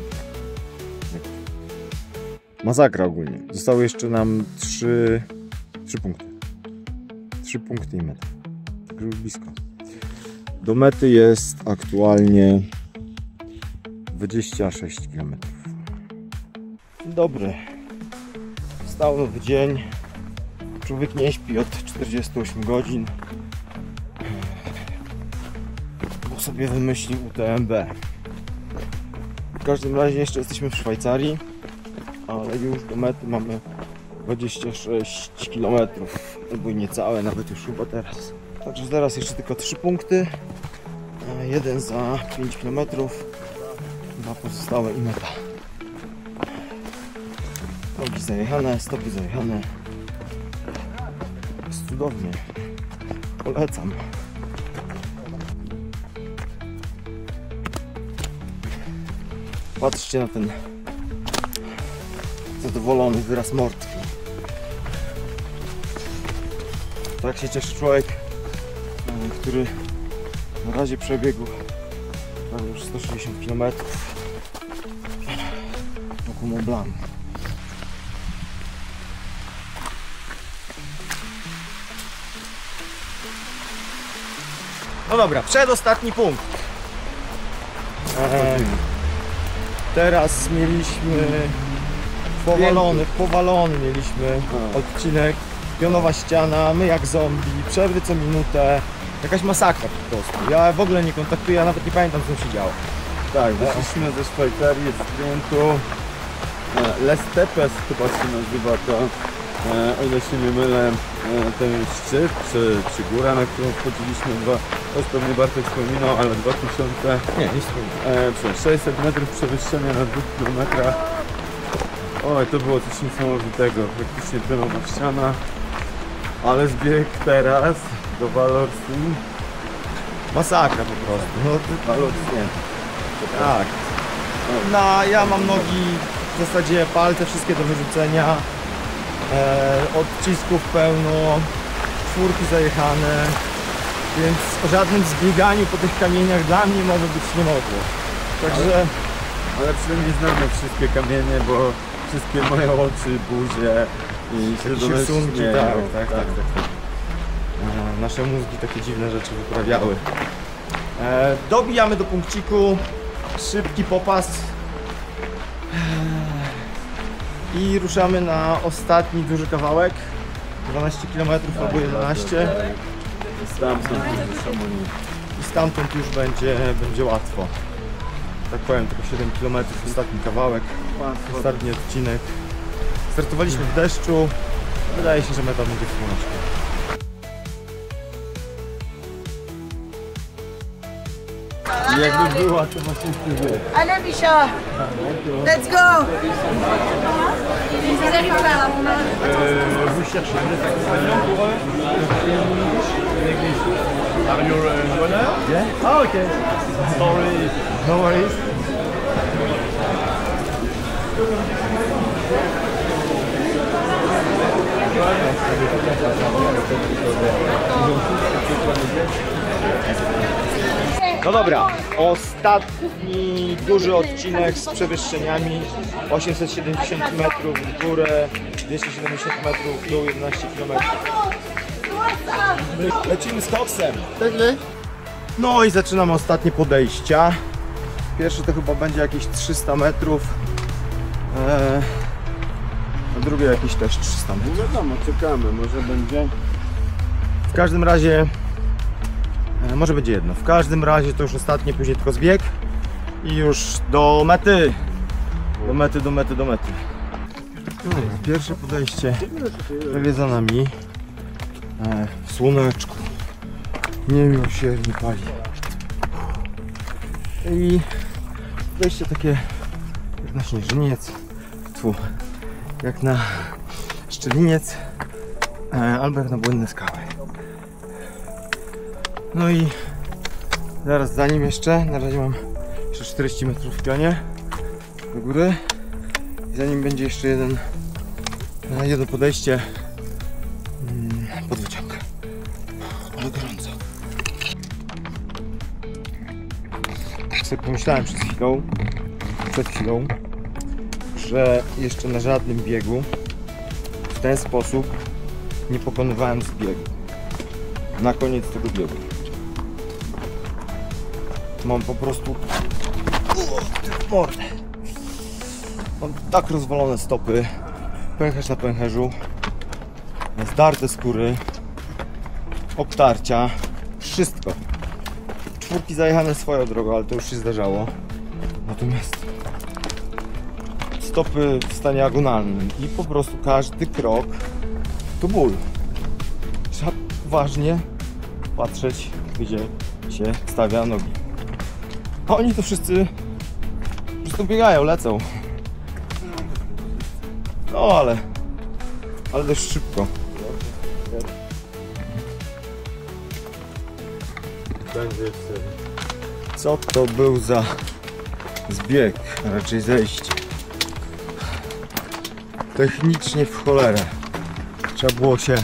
Masakra ogólnie. Zostały jeszcze nam 3 punkty. 3 punkty i meta. Tak już blisko. Do mety jest aktualnie 26 km. Dobry. Wstał nowy dzień. Człowiek nie śpi od 48 godzin. Bo sobie wymyślił UTMB. W każdym razie jeszcze jesteśmy w Szwajcarii, ale już do mety mamy 26 km. Albo i niecałe, nawet już chyba teraz. Także teraz jeszcze tylko 3 punkty. Jeden za 5 km. 2 pozostałe i meta. Nogi zajechane, stopy zajechane. Jest cudownie. Polecam. Patrzcie na ten zadowolony wyraz mordki. Tak się cieszy człowiek, który na razie przebiegł już 160 km wokół Mont Blanc. No dobra, przedostatni punkt. Teraz mieliśmy powalony mieliśmy odcinek pionowa ściana, my jak zombie, przerwy co minutę, jakaś masakra po prostu. Ja w ogóle nie kontaktuję, ja nawet nie pamiętam co się działo. Tak, wyszliśmy ze Szwajcarii, z sprintu. Les Tepes chyba się nazywa to, o ile się nie mylę, ten szczyt czy góra, na którą wchodziliśmy, to już pewnie Bartek wspominał, ale 600 metrów przewyższenia na 2 kilometrach. Oj, to było coś niesamowitego, praktycznie pionowa ściana, ale zbieg teraz do Vallorsin. Masakra po prostu. No, Vallorsin. tak. Ja mam nogi, w zasadzie palce wszystkie do wyrzucenia. Odcisków pełno, czwórki zajechane, więc o żadnym zbieganiu po tych kamieniach dla mnie może być nie mogło. Także... Ale przynajmniej znamy wszystkie kamienie, bo wszystkie moje oczy, buzie i rysunki, tak. Nasze mózgi takie dziwne rzeczy wyprawiały. Dobijamy do punkciku, szybki popas i ruszamy na ostatni duży kawałek, 12 km albo 11 i stamtąd już będzie łatwo. Tak powiem, tylko 7 km, ostatni kawałek, ostatni odcinek. Startowaliśmy w deszczu, wydaje się, że meta będzie w słoneczku. Jakby była, to właśnie wie. Allez Micha, let's go. Vous cherchez des accompagnants pour eux? Are you a runner? Yeah. Oh, okay. Sorry. No worries. No dobra, ostatni duży odcinek z przewyższeniami, 870 metrów w górę, 270 metrów w dół, 11 km. Lecimy z koksem. No i zaczynamy ostatnie podejścia. Pierwsze to chyba będzie jakieś 300 metrów, a drugie jakieś też 300 metrów. No wiadomo, czekamy, może będzie. W każdym razie, może będzie jedno. W każdym razie to już ostatnie, później tylko zbieg i już do mety. Do mety. No, pierwsze podejście prawie za nami. W słoneczku. Niemiłosiernie pali. I wejście takie jak na śnieżyniec, jak na szczeliniec, albo jak na błędne skały. No i zaraz za nim jeszcze, na razie mam jeszcze 40 metrów w pionie do góry i za nim będzie jeszcze jedno podejście pod wyciąg. Ale gorąco. Tak sobie pomyślałem przed chwilą, że jeszcze na żadnym biegu w ten sposób nie pokonywałem zbiegu. Na koniec tego biegu mam po prostu mordę. Mam tak rozwalone stopy, pęcherz na pęcherzu, zdarte skóry, obtarcia, wszystko. Czwórki zajechane swoją drogą, ale to już się zdarzało. Natomiast stopy w stanie agonalnym i po prostu każdy krok to ból. Trzeba uważnie patrzeć, gdzie się stawia nogi. A oni to wszyscy po prostu biegają, lecą. No ale dość szybko. Co to był za zbieg, a raczej zejście? Technicznie w cholerę. Trzeba było się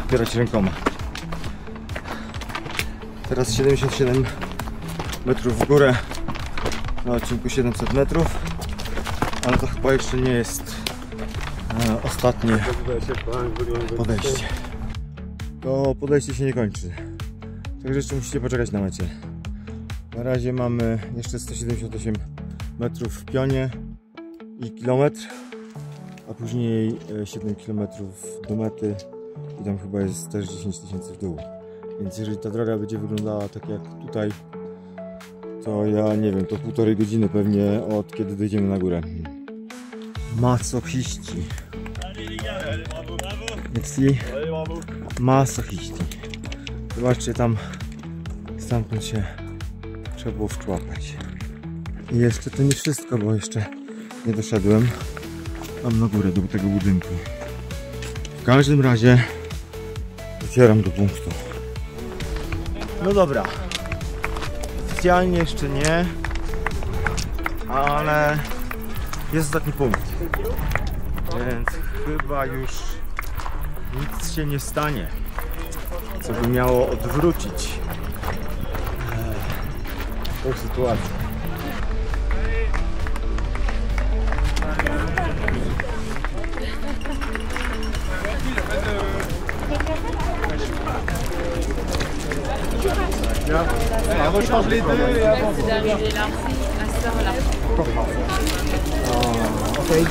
opierać rękoma. Teraz 77 metrów w górę na odcinku 700 metrów, ale to chyba jeszcze nie jest ostatnie podejście. To podejście się nie kończy, także jeszcze musicie poczekać na mecie. Na razie mamy jeszcze 178 metrów w pionie i kilometr. a później 7 km do mety i tam chyba jest też 10 000 w dół. Więc jeżeli ta droga będzie wyglądała tak jak tutaj, to ja nie wiem, to 1,5 godziny pewnie od kiedy dojdziemy na górę. Masochiści. Masochiści. Zobaczcie tam, stamtąd się trzeba było wczłapać. I jeszcze to nie wszystko, bo jeszcze nie doszedłem tam na górę do tego budynku. W każdym razie docieram do punktu. No dobra, oficjalnie jeszcze nie, ale jest ostatni punkt, więc chyba już nic się nie stanie, co by miało odwrócić tą sytuację. On rechange les deux et avant. Okay.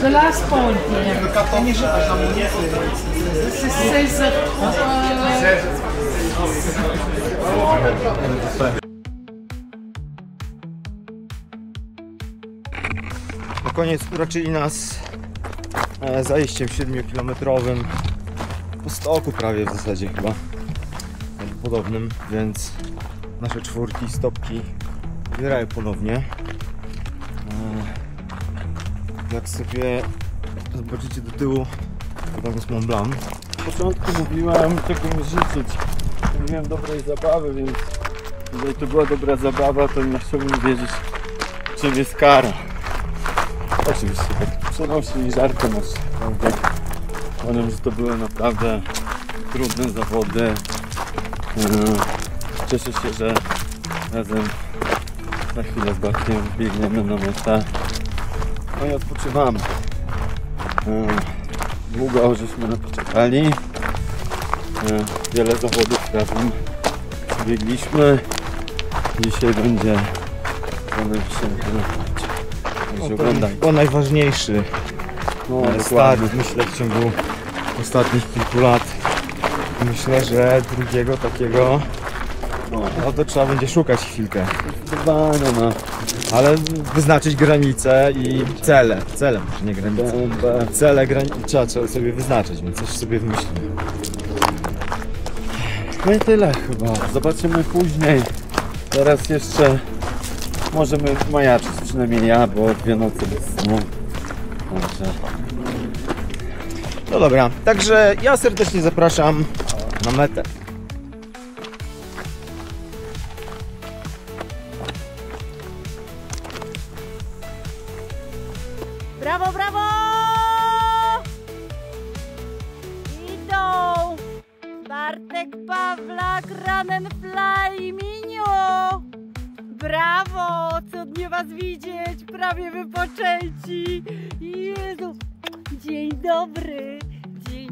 The last point here. Na koniec uraczyli nas zajściem 7-kilometrowym po stoku prawie w zasadzie chyba podobnym, więc nasze czwórki, stopki wybierają ponownie. Jak sobie zobaczycie do tyłu, to tam jest Mont Blanc. W początku mówiłem, czego mi życzyć. Miałem dobrej zabawy, więc jeżeli to była dobra zabawa, to nie chciałbym wiedzieć, czym jest kara. Oczywiście tak przenośni żartem masz, prawda? Uważam, że to były naprawdę trudne zawody. Cieszę się, że razem za chwilę z Bartkiem biegniemy na metę. No i odpoczywamy. Długo żeśmy na to czekali. Wiele zawodów razem biegliśmy. Dzisiaj będzie To najważniejszy start, myślę, w ciągu ostatnich kilku lat. Myślę, że drugiego takiego no to trzeba będzie szukać chwilkę. Ale wyznaczyć granice i cele, może nie granice. Cele, trzeba sobie wyznaczyć, więc coś sobie wymyślimy. No i tyle chyba. Zobaczymy później. Teraz jeszcze możemy majaczyć, przynajmniej ja, bo 2 noce bez snu. Także. No dobra, także ja serdecznie zapraszam na metę. Brawo, brawo! Idą! Bartek Pawlak, Ranen Fly i Minio! Brawo! Cudnie was widzieć, prawie wypoczęci! Jezu! Dzień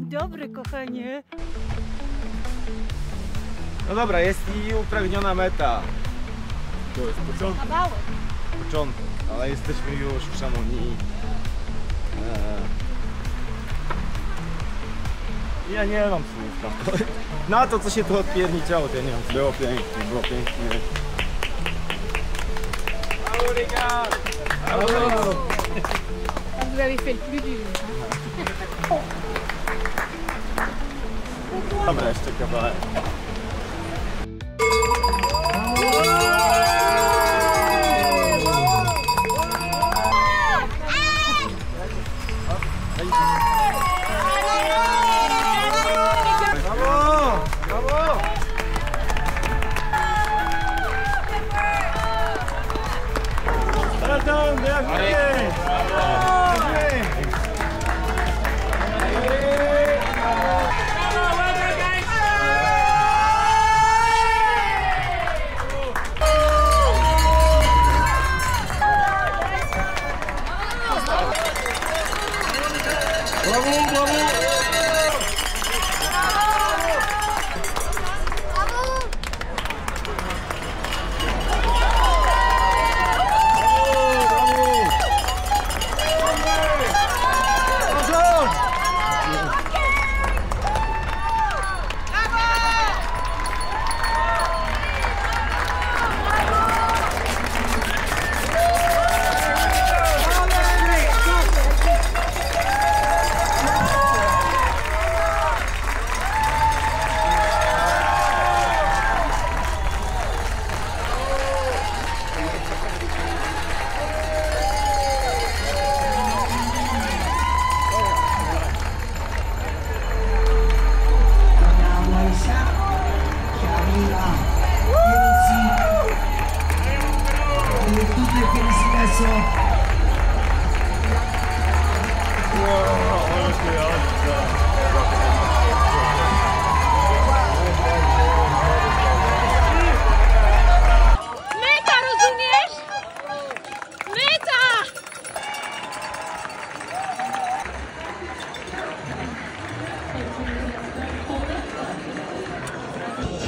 dobry, kochanie! No dobra, jest i upragniona meta. To jest początek, ale jesteśmy już w Chamonix. Ja nie mam słów na to, co się tu odpierniczało, to ja nie mam słów. Było pięknie. Dobra, jeszcze kawałek.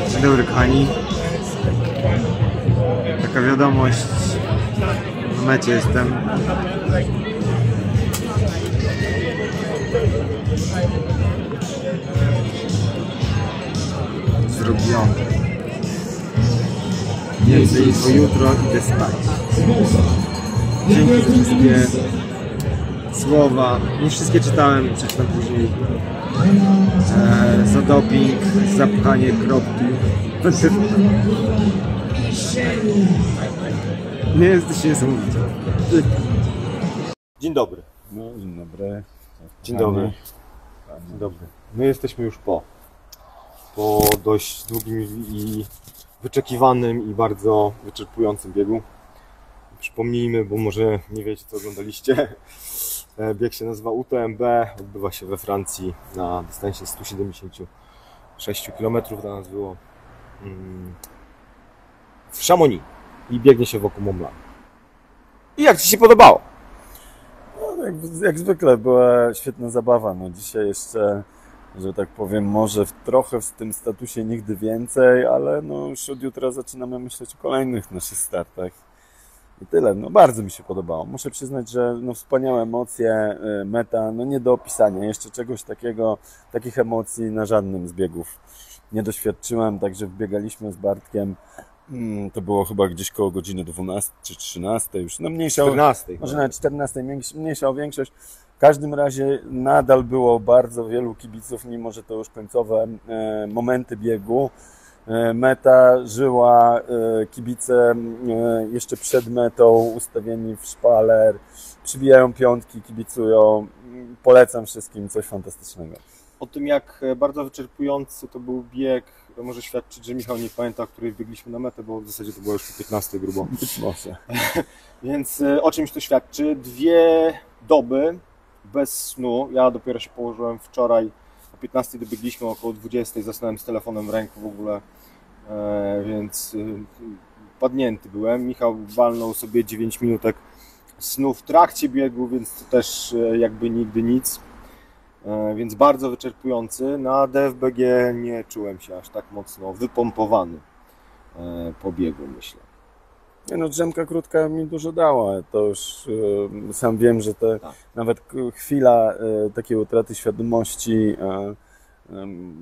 Dzień dobry kochani. Taka wiadomość. W mecie jestem. Zrobione. Więcej info jutro, idę spać. Dzięki za wszystkie słowa. Nie wszystkie czytałem, przeczytam później. Za doping, za pchanie kropki. Nie jesteście niesamowici. Dzień dobry. No, dzień dobry. Dzień dobry. Dzień dobry. My jesteśmy już po dość długim i wyczekiwanym i bardzo wyczerpującym biegu. Przypomnijmy, bo może nie wiecie, co oglądaliście. Bieg się nazywa UTMB, odbywa się we Francji na dystansie 176 km, dla nas było w Chamonix i biegnie się wokół Mont Blanc. I jak Ci się podobało? No, jak zwykle była świetna zabawa. No, dzisiaj jeszcze, że tak powiem, może trochę w tym statusie nigdy więcej, ale no, już od jutra zaczynamy myśleć o kolejnych naszych startach. I tyle. No, bardzo mi się podobało. Muszę przyznać, że no, wspaniałe emocje, meta, no nie do opisania. Jeszcze czegoś takiego, takich emocji na żadnym z biegów nie doświadczyłem, także wbiegaliśmy z Bartkiem. To było chyba gdzieś koło godziny 12 czy 13 już, no mniejsza 14. Może nawet 14, mniejsza o większość. W każdym razie nadal było bardzo wielu kibiców, mimo że to już końcowe momenty biegu. Meta żyła, kibice jeszcze przed metą ustawieni w szpaler, przybijają piątki, kibicują. Polecam wszystkim, coś fantastycznego. O tym, jak bardzo wyczerpujący to był bieg, może świadczyć, że Michał nie pamięta, który biegliśmy na metę, bo w zasadzie to było już po 15 grubo. Być może. Więc o czymś to świadczy. 2 doby bez snu. Ja dopiero się położyłem wczoraj. O 15 dobiegliśmy, około 20 zasnąłem z telefonem w ręku w ogóle, więc padnięty byłem. Michał walnął sobie 9 minutek snu w trakcie biegu, więc to też jakby nigdy nic. Więc bardzo wyczerpujący. Na DFBG nie czułem się aż tak mocno wypompowany po biegu, myślę. Nie no, drzemka krótka mi dużo dała. To już sam wiem, że nawet chwila takiej utraty świadomości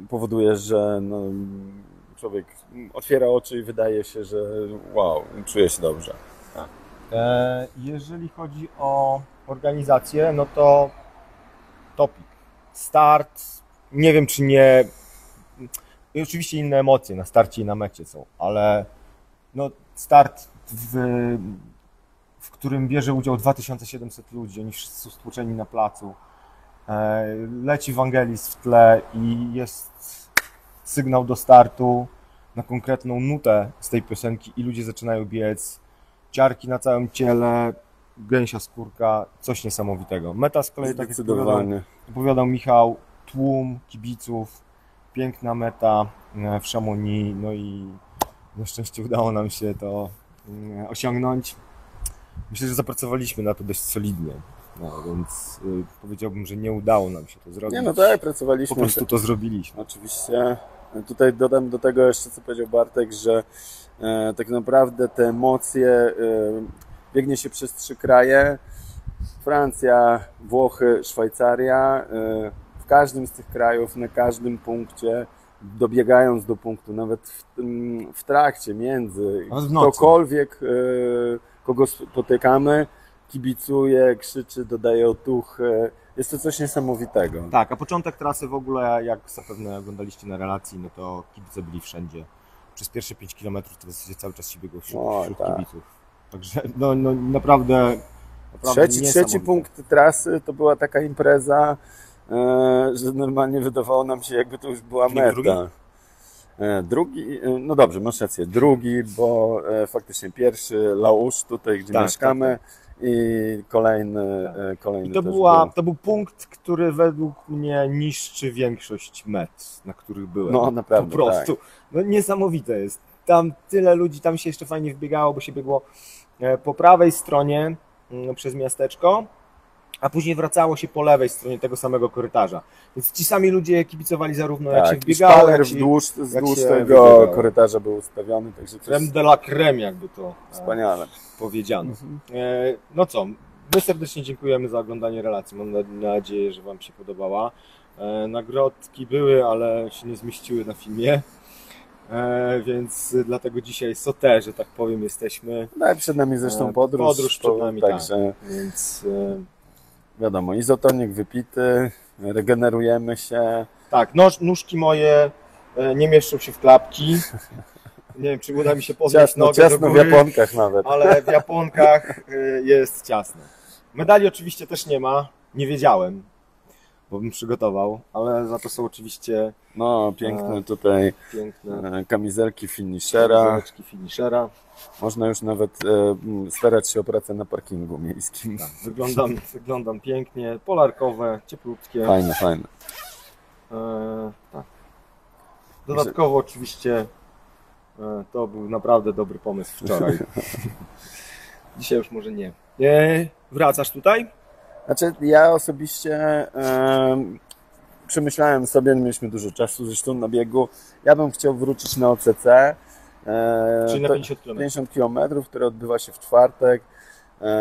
powoduje, że no, człowiek otwiera oczy i wydaje się, że wow, czuje się dobrze. Tak. Jeżeli chodzi o organizację, no to topik. Start, nie wiem czy nie... I oczywiście inne emocje na starcie i na mecie są, ale no start, w którym bierze udział 2700 ludzi, oni wszyscy są stłoczeni na placu. Leci Wangelis w tle i jest sygnał do startu na konkretną nutę z tej piosenki i ludzie zaczynają biec. Ciarki na całym ciele, gęsia skórka, coś niesamowitego. Meta z kolei, tak jak opowiadał Michał, tłum kibiców, piękna meta w Chamonix, no i na szczęście udało nam się to osiągnąć. Myślę, że zapracowaliśmy na to dość solidnie, no, więc powiedziałbym, że nie udało nam się to zrobić. Nie no tak, pracowaliśmy. Po prostu to zrobiliśmy. Oczywiście. Tutaj dodam do tego jeszcze, co powiedział Bartek, że tak naprawdę te emocje biegnie się przez 3 kraje. Francja, Włochy, Szwajcaria. W każdym z tych krajów, na każdym punkcie, dobiegając do punktu, nawet w trakcie, między, ktokolwiek, kogo spotykamy, kibicuje, krzyczy, dodaje otuchy. Jest to coś niesamowitego. Tak, a początek trasy w ogóle, jak zapewne oglądaliście na relacji, no to kibice byli wszędzie. Przez pierwsze 5 km to w zasadzie cały czas się biegło wśród kibiców. Także no naprawdę trzeci punkt trasy to była taka impreza, że normalnie wydawało nam się, jakby to już była meta. Drugi, no dobrze, masz rację, drugi, bo faktycznie pierwszy Laouche, tutaj gdzie mieszkamy, i kolejny I to był punkt, który według mnie niszczy większość met, na których byłem. No naprawdę, po prostu. Tak. No niesamowite jest. Tam tyle ludzi, tam się jeszcze fajnie wbiegało, bo się biegło po prawej stronie przez miasteczko a później wracało się po lewej stronie tego samego korytarza. Więc ci sami ludzie kibicowali zarówno jak się wbiegało, szpaler wzdłuż tego korytarza był ustawiony. Także crème de la crème, jakby to wspaniale powiedziano. No co, my serdecznie dziękujemy za oglądanie relacji. Mam nadzieję, że Wam się podobała. Nagrodki były, ale się nie zmieściły na filmie. Więc dlatego dzisiaj sotę, że tak powiem, jesteśmy. No i przed nami zresztą podróż przed nami, także tak. Więc wiadomo, izotonik wypity, regenerujemy się. Tak, nóżki moje nie mieszczą się w klapki. Nie wiem, czy uda mi się podnieść nogę ciasno do góry, w japonkach nawet. Ale w japonkach jest ciasno. Medali oczywiście też nie ma, nie wiedziałem, bo bym przygotował, ale za to są oczywiście piękne tutaj kamizelki finishera. Można już nawet starać się o pracę na parkingu miejskim. Tak, wyglądam pięknie, polarkowe, cieplutkie. Fajne. Tak. Dodatkowo oczywiście to był naprawdę dobry pomysł wczoraj. Dzisiaj już może nie. Wracasz tutaj? Znaczy ja osobiście przemyślałem sobie, mieliśmy dużo czasu zresztą na biegu. Ja bym chciał wrócić na OCC. Czyli na 50 km, które odbywa się w czwartek.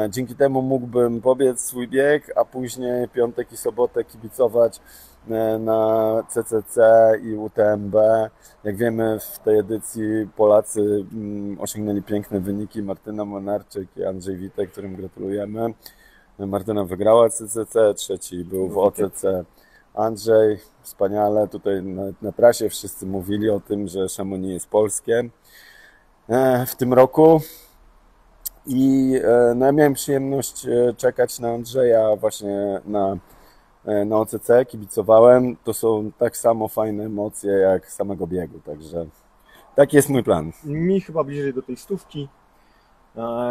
Dzięki temu mógłbym pobiec swój bieg, a później piątek i sobotę kibicować na CCC i UTMB. Jak wiemy, w tej edycji Polacy osiągnęli piękne wyniki. Martyna Monarczyk i Andrzej Witek, którym gratulujemy. Martyna wygrała CCC, trzeci był w OCC Andrzej. Wspaniale. Tutaj na trasie wszyscy mówili o tym, że Chamonix jest polskie w tym roku. I ja miałem przyjemność czekać na Andrzeja właśnie na OCC, kibicowałem. To są tak samo fajne emocje jak samego biegu, także taki jest mój plan. Mi chyba bliżej do tej 100,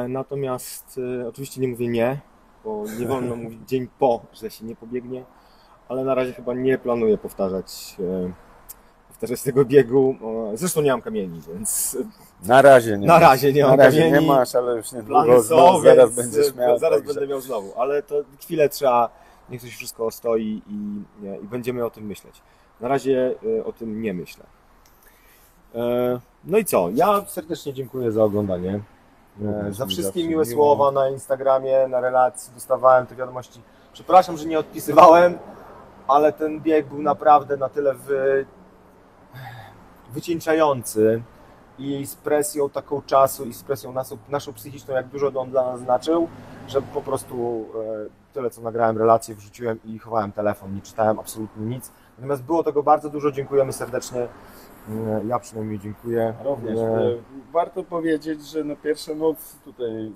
natomiast oczywiście nie mówię nie, bo nie wolno mówić dzień po, że się nie pobiegnie, ale na razie chyba nie planuję powtarzać tego biegu. Zresztą nie mam kamieni, więc na razie nie mam kamieni. Nie masz, ale już niedługo zaraz będziesz miał. Zaraz będę miał znowu, ale to chwilę trzeba, niech to się wszystko ostoi i będziemy o tym myśleć. Na razie o tym nie myślę. No i co? Ja serdecznie dziękuję za oglądanie. Za wszystkie miłe słowa na Instagramie, na relacji. Dostawałem te wiadomości. Przepraszam, że nie odpisywałem, ale ten bieg był naprawdę na tyle wycieńczający i z presją taką czasu i z presją naszą psychiczną, jak dużo on dla nas znaczył, że po prostu tyle co nagrałem relacje, wrzuciłem i chowałem telefon, nie czytałem absolutnie nic. Natomiast było tego bardzo dużo, dziękujemy serdecznie. Ja przynajmniej dziękuję. Również. Warto powiedzieć, że pierwsza noc tutaj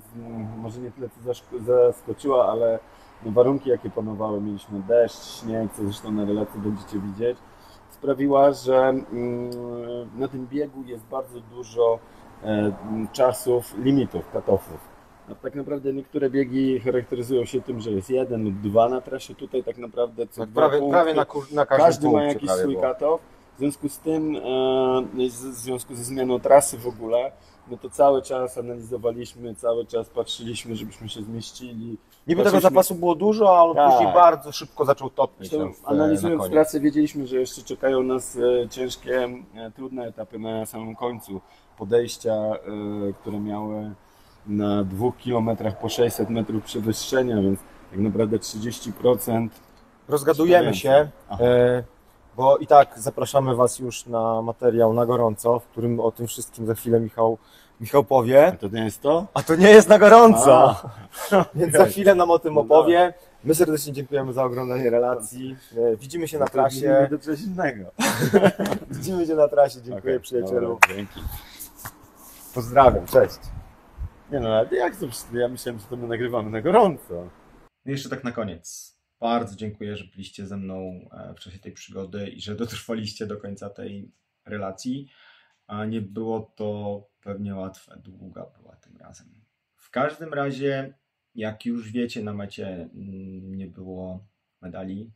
może nie tyle co zaskoczyła, ale warunki jakie panowały, mieliśmy deszcz, śnieg, co zresztą na relacji będziecie widzieć, sprawiła, że na tym biegu jest bardzo dużo czasów, limitów, cut-offów. Tak naprawdę niektóre biegi charakteryzują się tym, że jest 1 lub 2 na trasie, tutaj tak naprawdę co prawie na każdy ma jakiś swój cut-off. W związku z tym, w związku ze zmianą trasy w ogóle, no to cały czas analizowaliśmy, cały czas patrzyliśmy, żebyśmy się zmieścili. Niby tego zapasu było dużo, ale później bardzo szybko zaczął topnieć. Analizując trasę, wiedzieliśmy, że jeszcze czekają nas ciężkie, trudne etapy na samym końcu. Podejścia, które miały na 2 kilometrach po 600 metrów przewyższenia, więc tak naprawdę 30%. Rozgadujemy się. Bo i tak zapraszamy Was już na materiał na gorąco, w którym o tym wszystkim za chwilę Michał powie. A to nie jest to? A to nie jest na gorąco! Więc za chwilę nam o tym opowie. My serdecznie dziękujemy za oglądanie relacji. Widzimy się na trasie. To coś innego. Widzimy się na trasie. Dziękuję przyjacielu. Dzięki. Pozdrawiam, cześć. Nie no, ale jak to? Ja myślałem, że to my nagrywamy na gorąco. No jeszcze tak na koniec. Bardzo dziękuję, że byliście ze mną w czasie tej przygody i że dotrwaliście do końca tej relacji. A nie było to pewnie łatwe, długa była tym razem. W każdym razie, jak już wiecie, na mecie nie było medali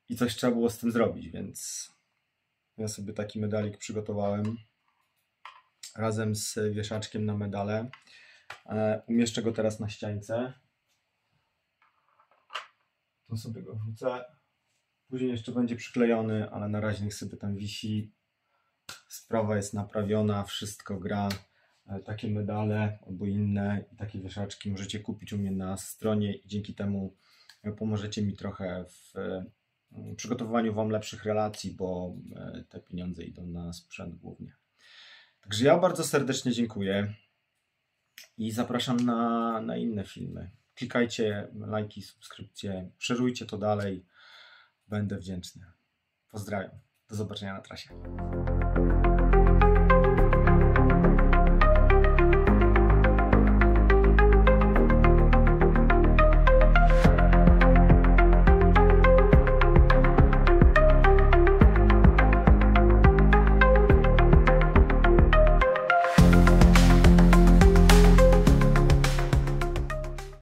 i coś trzeba było z tym zrobić, więc ja sobie taki medalik przygotowałem razem z wieszaczkiem na medale. Umieszczę go teraz na ściance. To sobie go wrzucę. Później jeszcze będzie przyklejony, ale na razie niech sobie tam wisi. Sprawa jest naprawiona, wszystko gra. Takie medale albo inne i takie wieszaczki możecie kupić u mnie na stronie i dzięki temu pomożecie mi trochę w przygotowywaniu Wam lepszych relacji, bo te pieniądze idą na sprzęt głównie. Także ja bardzo serdecznie dziękuję i zapraszam na inne filmy. Klikajcie lajki, subskrypcje, szerujcie to dalej. Będę wdzięczny. Pozdrawiam. Do zobaczenia na trasie.